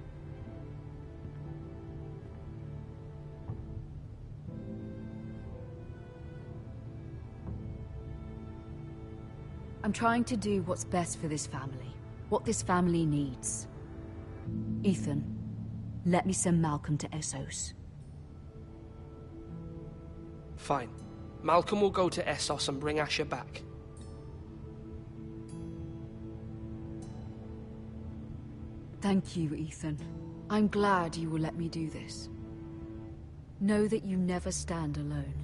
I'm trying to do what's best for this family, what this family needs. Ethan, let me send Malcolm to Essos. Fine. Malcolm will go to Essos and bring Asher back. Thank you, Ethan. I'm glad you will let me do this. Know that you never stand alone.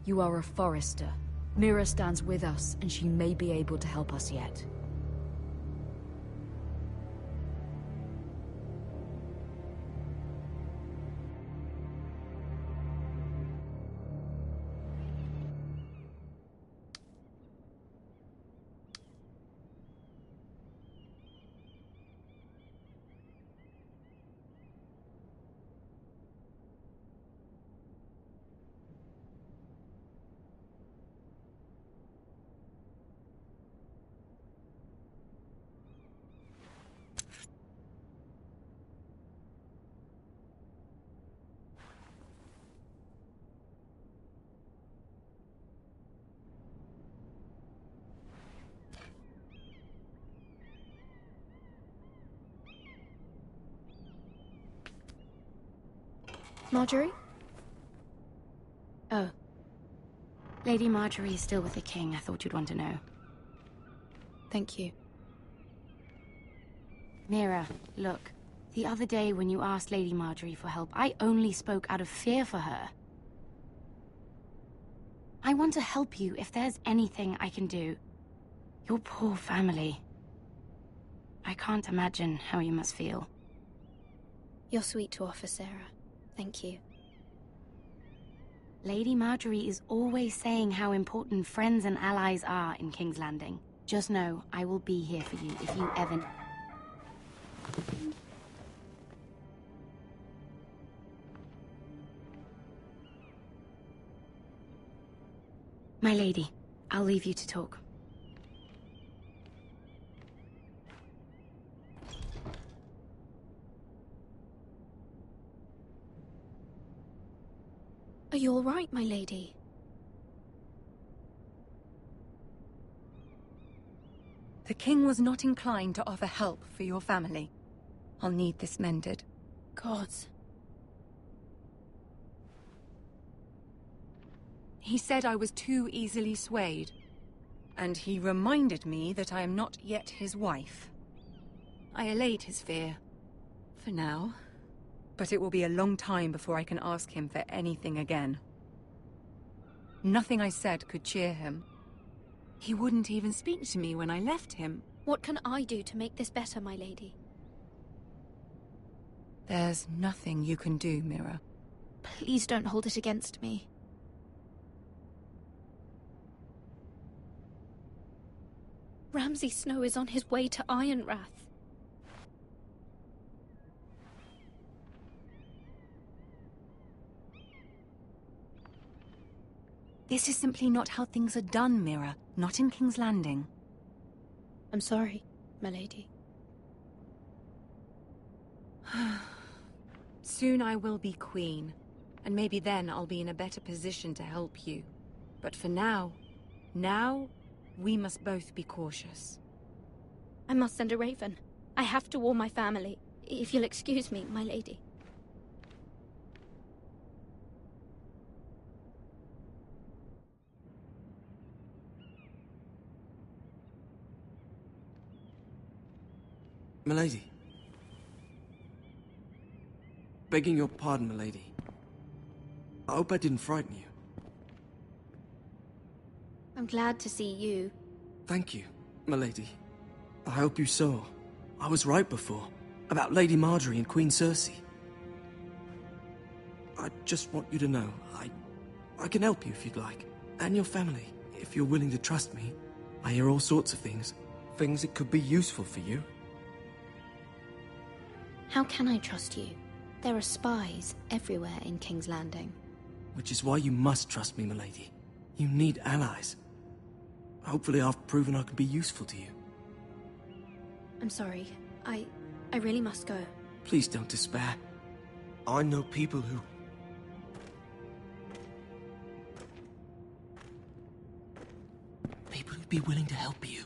You are a Forrester. Mira stands with us, and she may be able to help us yet. Marjorie? Oh. Lady Marjorie is still with the king. I thought you'd want to know. Thank you. Mira, look. The other day when you asked Lady Marjorie for help, I only spoke out of fear for her. I want to help you if there's anything I can do. Your poor family. I can't imagine how you must feel. You're sweet to offer, Sarah. Thank you. Lady Marjorie is always saying how important friends and allies are in King's Landing. Just know, I will be here for you if you ever... My lady, I'll leave you to talk. Are you all right, my lady? The king was not inclined to offer help for your family. I'll need this mended. Gods, He said I was too easily swayed. And he reminded me that I am not yet his wife. I allayed his fear. For now. But it will be a long time before I can ask him for anything again. Nothing I said could cheer him. He wouldn't even speak to me when I left him. What can I do to make this better, my lady? There's nothing you can do, Mira. Please don't hold it against me. Ramsay Snow is on his way to Ironrath. This is simply not how things are done, Mira. Not in King's Landing. I'm sorry, my lady. Soon I will be queen, and maybe then I'll be in a better position to help you. But for now, we must both be cautious. I must send a raven. I have to warn my family. If you'll excuse me, my lady. Milady. Begging your pardon, milady. I hope I didn't frighten you. I'm glad to see you. Thank you, milady. I hope you saw. I was right before. About Lady Marjorie and Queen Cersei. I just want you to know, I can help you if you'd like. And your family, if you're willing to trust me. I hear all sorts of things. Things that could be useful for you. How can I trust you? There are spies everywhere in King's Landing. Which is why you must trust me, milady. You need allies. Hopefully I've proven I can be useful to you. I'm sorry. I really must go. Please don't despair. I know people who... People who'd be willing to help you.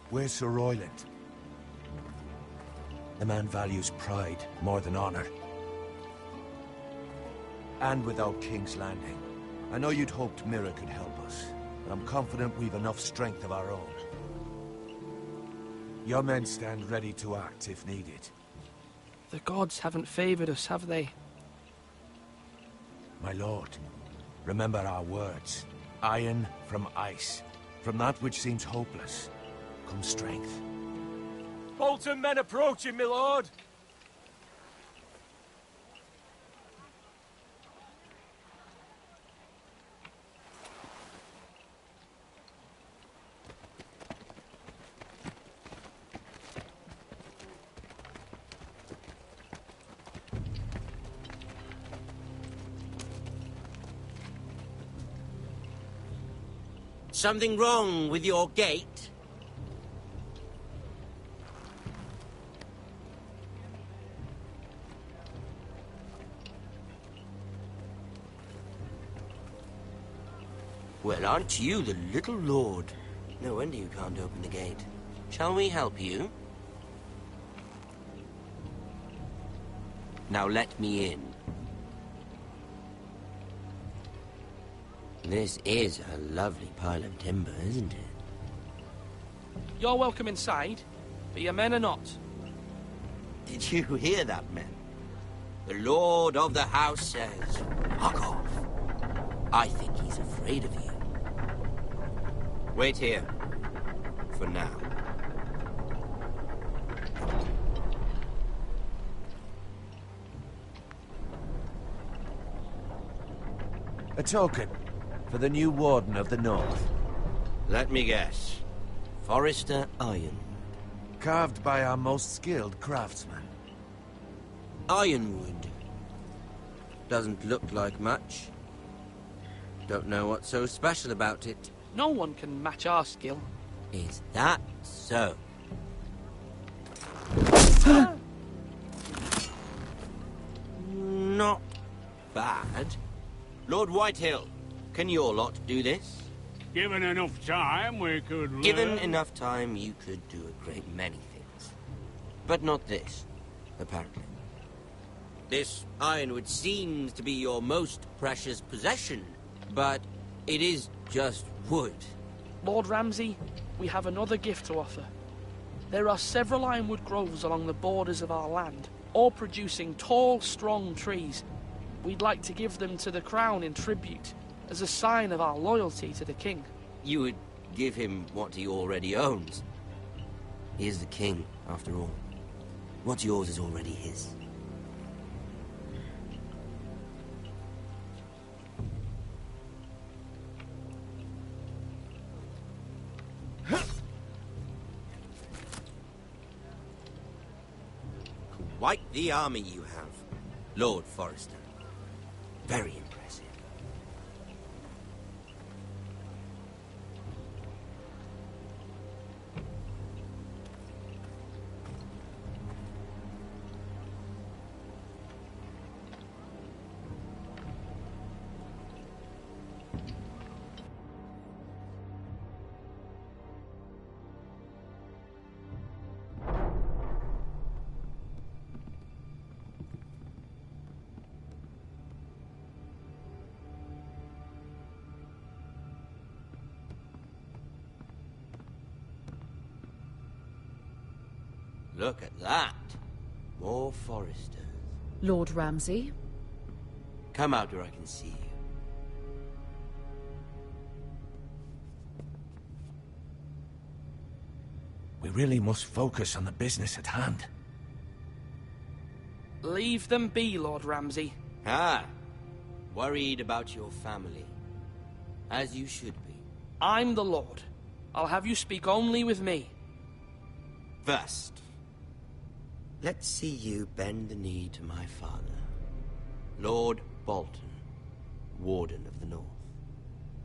Where's Sir Royland? The man values pride more than honor. And without King's Landing. I know you'd hoped Mira could help us, but I'm confident we've enough strength of our own. Your men stand ready to act if needed. The gods haven't favored us, have they? My lord, remember our words. Iron from ice. From that which seems hopeless comes strength. Bolton men approaching, my lord! Something wrong with your gate? Well, aren't you the little lord? No wonder you can't open the gate. Shall we help you? Now let me in. This is a lovely pile of timber, isn't it? You're welcome inside, but your men are not. Did you hear that, men? The lord of the house says, fuck off. I think he's afraid of you. Wait here. For now. A token for the new Warden of the North. Let me guess. Forrester Iron. Carved by our most skilled craftsman. Ironwood. Doesn't look like much. Don't know what's so special about it. No one can match our skill. Is that so? Not bad. Lord Whitehill, can your lot do this? Given enough time, we could learn. Given enough time, you could do a great many things. But not this, apparently. This ironwood seems to be your most precious possession, but it is just wood. Lord Ramsay, we have another gift to offer. There are several ironwood groves along the borders of our land, all producing tall, strong trees. We'd like to give them to the crown in tribute, as a sign of our loyalty to the king. You would give him what he already owns. He is the king, after all. What's yours is already his. Quite the army you have, Lord Forrester. Very impressive. Look at that. More Forresters. Lord Ramsay? Come out where I can see you. We really must focus on the business at hand. Leave them be, Lord Ramsay. Ah, worried about your family. As you should be. I'm the Lord. I'll have you speak only with me. First, let's see you bend the knee to my father, Lord Bolton, Warden of the North.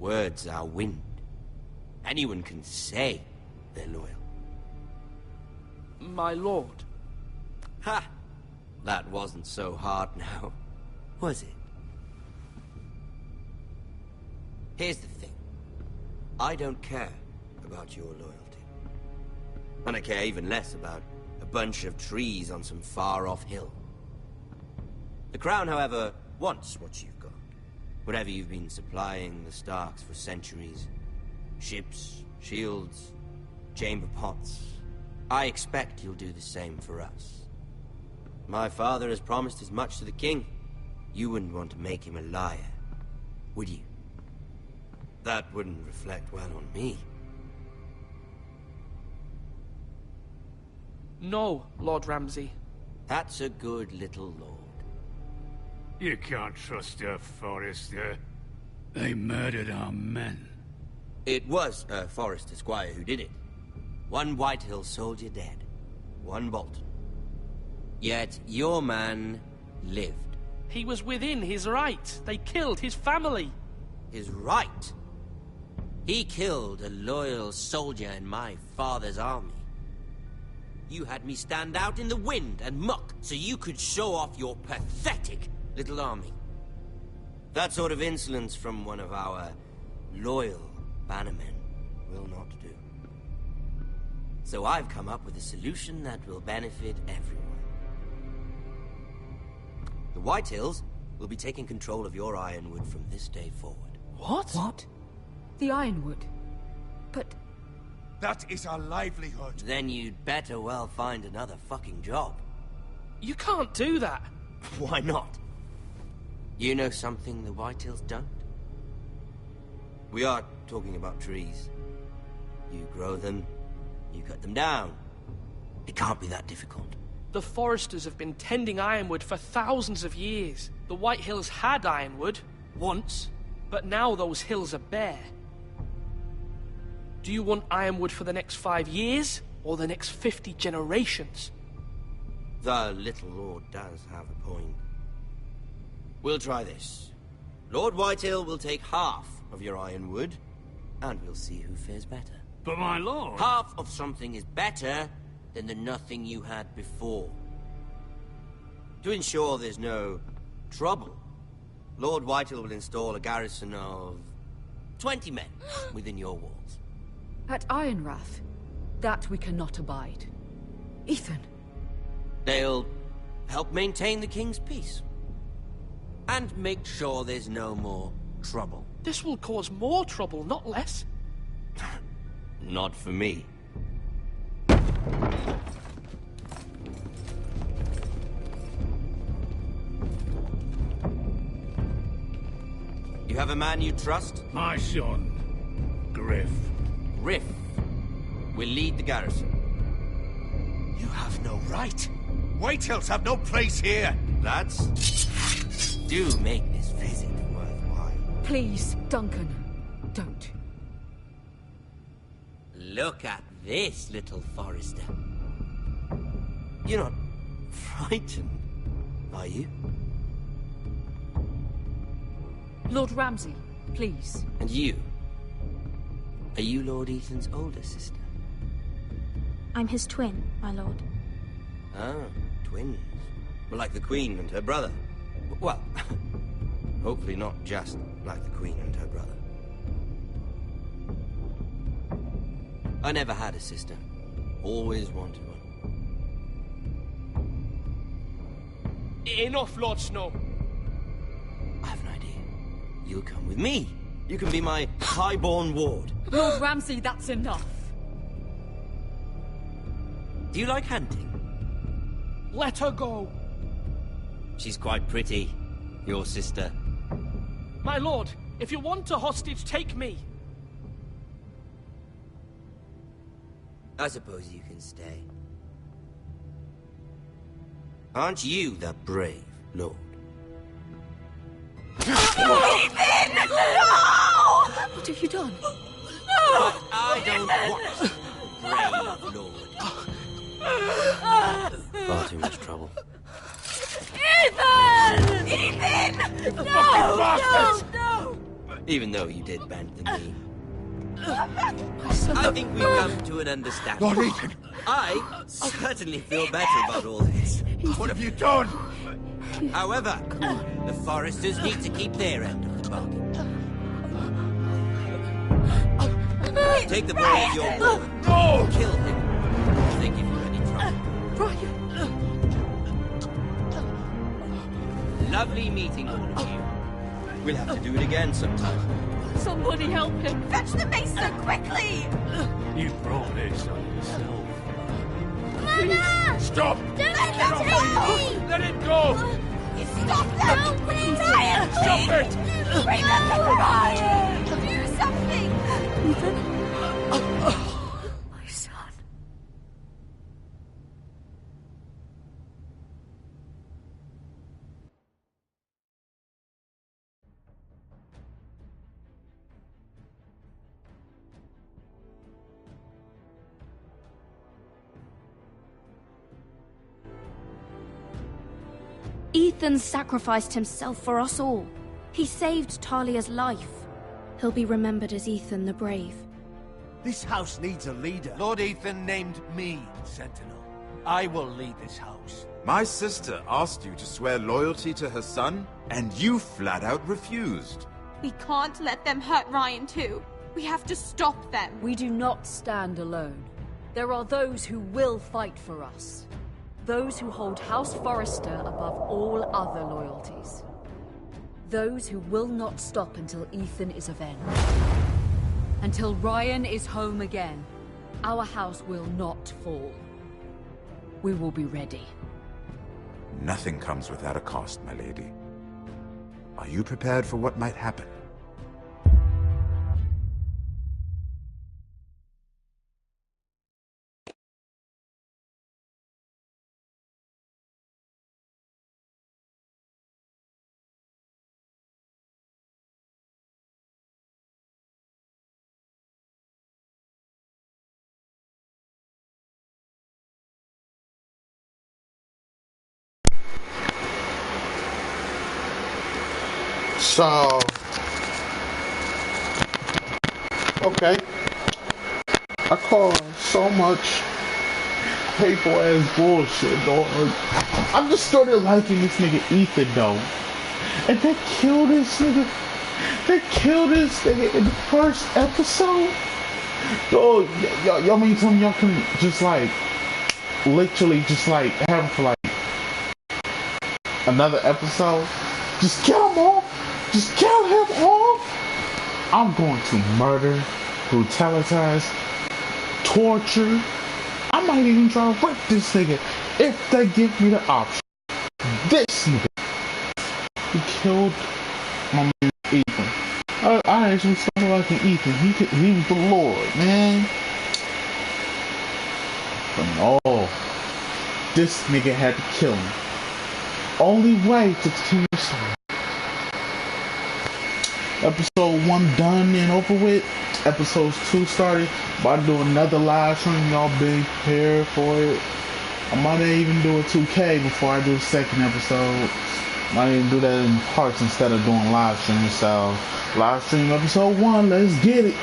Words are wind. Anyone can say they're loyal. My lord. Ha! That wasn't so hard now, was it? Here's the thing. I don't care about your loyalty. And I care even less about a bunch of trees on some far-off hill. The Crown, however, wants what you've got. Whatever you've been supplying the Starks for centuries. Ships, shields, chamber pots. I expect you'll do the same for us. My father has promised as much to the king. You wouldn't want to make him a liar, would you? That wouldn't reflect well on me. No, Lord Ramsay. That's a good little lord. You can't trust her, Forrester. They murdered our men. It was a Forrester squire who did it. One Whitehill soldier dead. One Bolton. Yet your man lived. He was within his right. They killed his family. His right? He killed a loyal soldier in my father's army. You had me stand out in the wind and muck so you could show off your pathetic little army. That sort of insolence from one of our loyal bannermen will not do. So I've come up with a solution that will benefit everyone. The Whitehills will be taking control of your ironwood from this day forward. What? What? The ironwood? But... That is our livelihood. Then you'd better well find another fucking job. You can't do that. Why not? You know something the Whitehills don't? We are talking about trees. You grow them, you cut them down. It can't be that difficult. The Foresters have been tending ironwood for thousands of years. The Whitehills had ironwood, once, but now those hills are bare. Do you want ironwood for the next 5 years, or the next 50 generations? The little lord does have a point. We'll try this. Lord Whitehill will take half of your ironwood, and we'll see who fares better. But my lord... Half of something is better than the nothing you had before. To ensure there's no trouble, Lord Whitehill will install a garrison of 20 men within your walls. At Ironrath, that we cannot abide. Ethan. They'll help maintain the king's peace. And make sure there's no more trouble. This will cause more trouble, not less. Not for me. You have a man you trust? My son, Griff. Griff will lead the garrison. You have no right. Whitehills have no place here. Lads, do make this visit worthwhile. Please, Duncan, don't. Look at this, little Forrester. You're not frightened, are you? Lord Ramsay, please. And you? Are you Lord Ethan's older sister? I'm his twin, my lord. Ah, twins. Well, like the Queen and her brother. Well, hopefully not just like the Queen and her brother. I never had a sister. Always wanted one. Enough, Lord Snow. I have an idea. You'll come with me. You can be my highborn ward. Lord Ramsay, that's enough. Do you like hunting? Let her go. She's quite pretty, your sister. My lord, if you want a hostage, take me. I suppose you can stay. Aren't you the brave lord? Ethan! No! What have you done? No! But I don't want brave lord. Far too much trouble. Ethan! Ethan! No! No! Even though you did bend the knee. I think we've come to an understanding. Lord Ethan! I certainly feel better about all this. What have you done? However, the Foresters need to keep their end of the bargain. Take the boy as your ward. No! Kill him if they give you any trouble. Brian! Lovely meeting all of you. We'll have to do it again sometime. Somebody help him! Fetch the mace so quickly! You brought this on yourself. Mama! Stop! Don't let me! Let it go! Stop them! No, please! Ryan, Stop it! Remember Ryan! Do something! Ethan? My son. Ethan sacrificed himself for us all. He saved Talia's life. He'll be remembered as Ethan the Brave. This house needs a leader. Lord Ethan named me Sentinel. I will lead this house. My sister asked you to swear loyalty to her son, and you flat out refused. We can't let them hurt Ryan too. We have to stop them. We do not stand alone. There are those who will fight for us. Those who hold House Forrester above all other loyalties. Those who will not stop until Ethan is avenged. Until Ryan is home again, our house will not fall. We will be ready. Nothing comes without a cost, my lady. Are you prepared for what might happen? So, okay. I call so much hateful ass bullshit, dog. I just started liking this nigga Ethan, though. And they killed this nigga. They killed this nigga in the first episode. Dog, y'all mean tell me y'all can just like, literally just like have him for like another episode? Just kill him off. Just kill him off. I'm going to murder, brutalize, torture. I might even try to rape this nigga if they give me the option. This nigga, he killed my man Ethan. I actually started liking Ethan. He was the Lord, man. But no, this nigga had to kill him. Only way to continue the story. Episode 1 done and over with. Episode 2 started. About to do another live stream. Y'all be prepared for it. I might even do a 2K before I do the second episode. Might even do that in parts instead of doing live stream. So, live stream episode 1. Let's get it.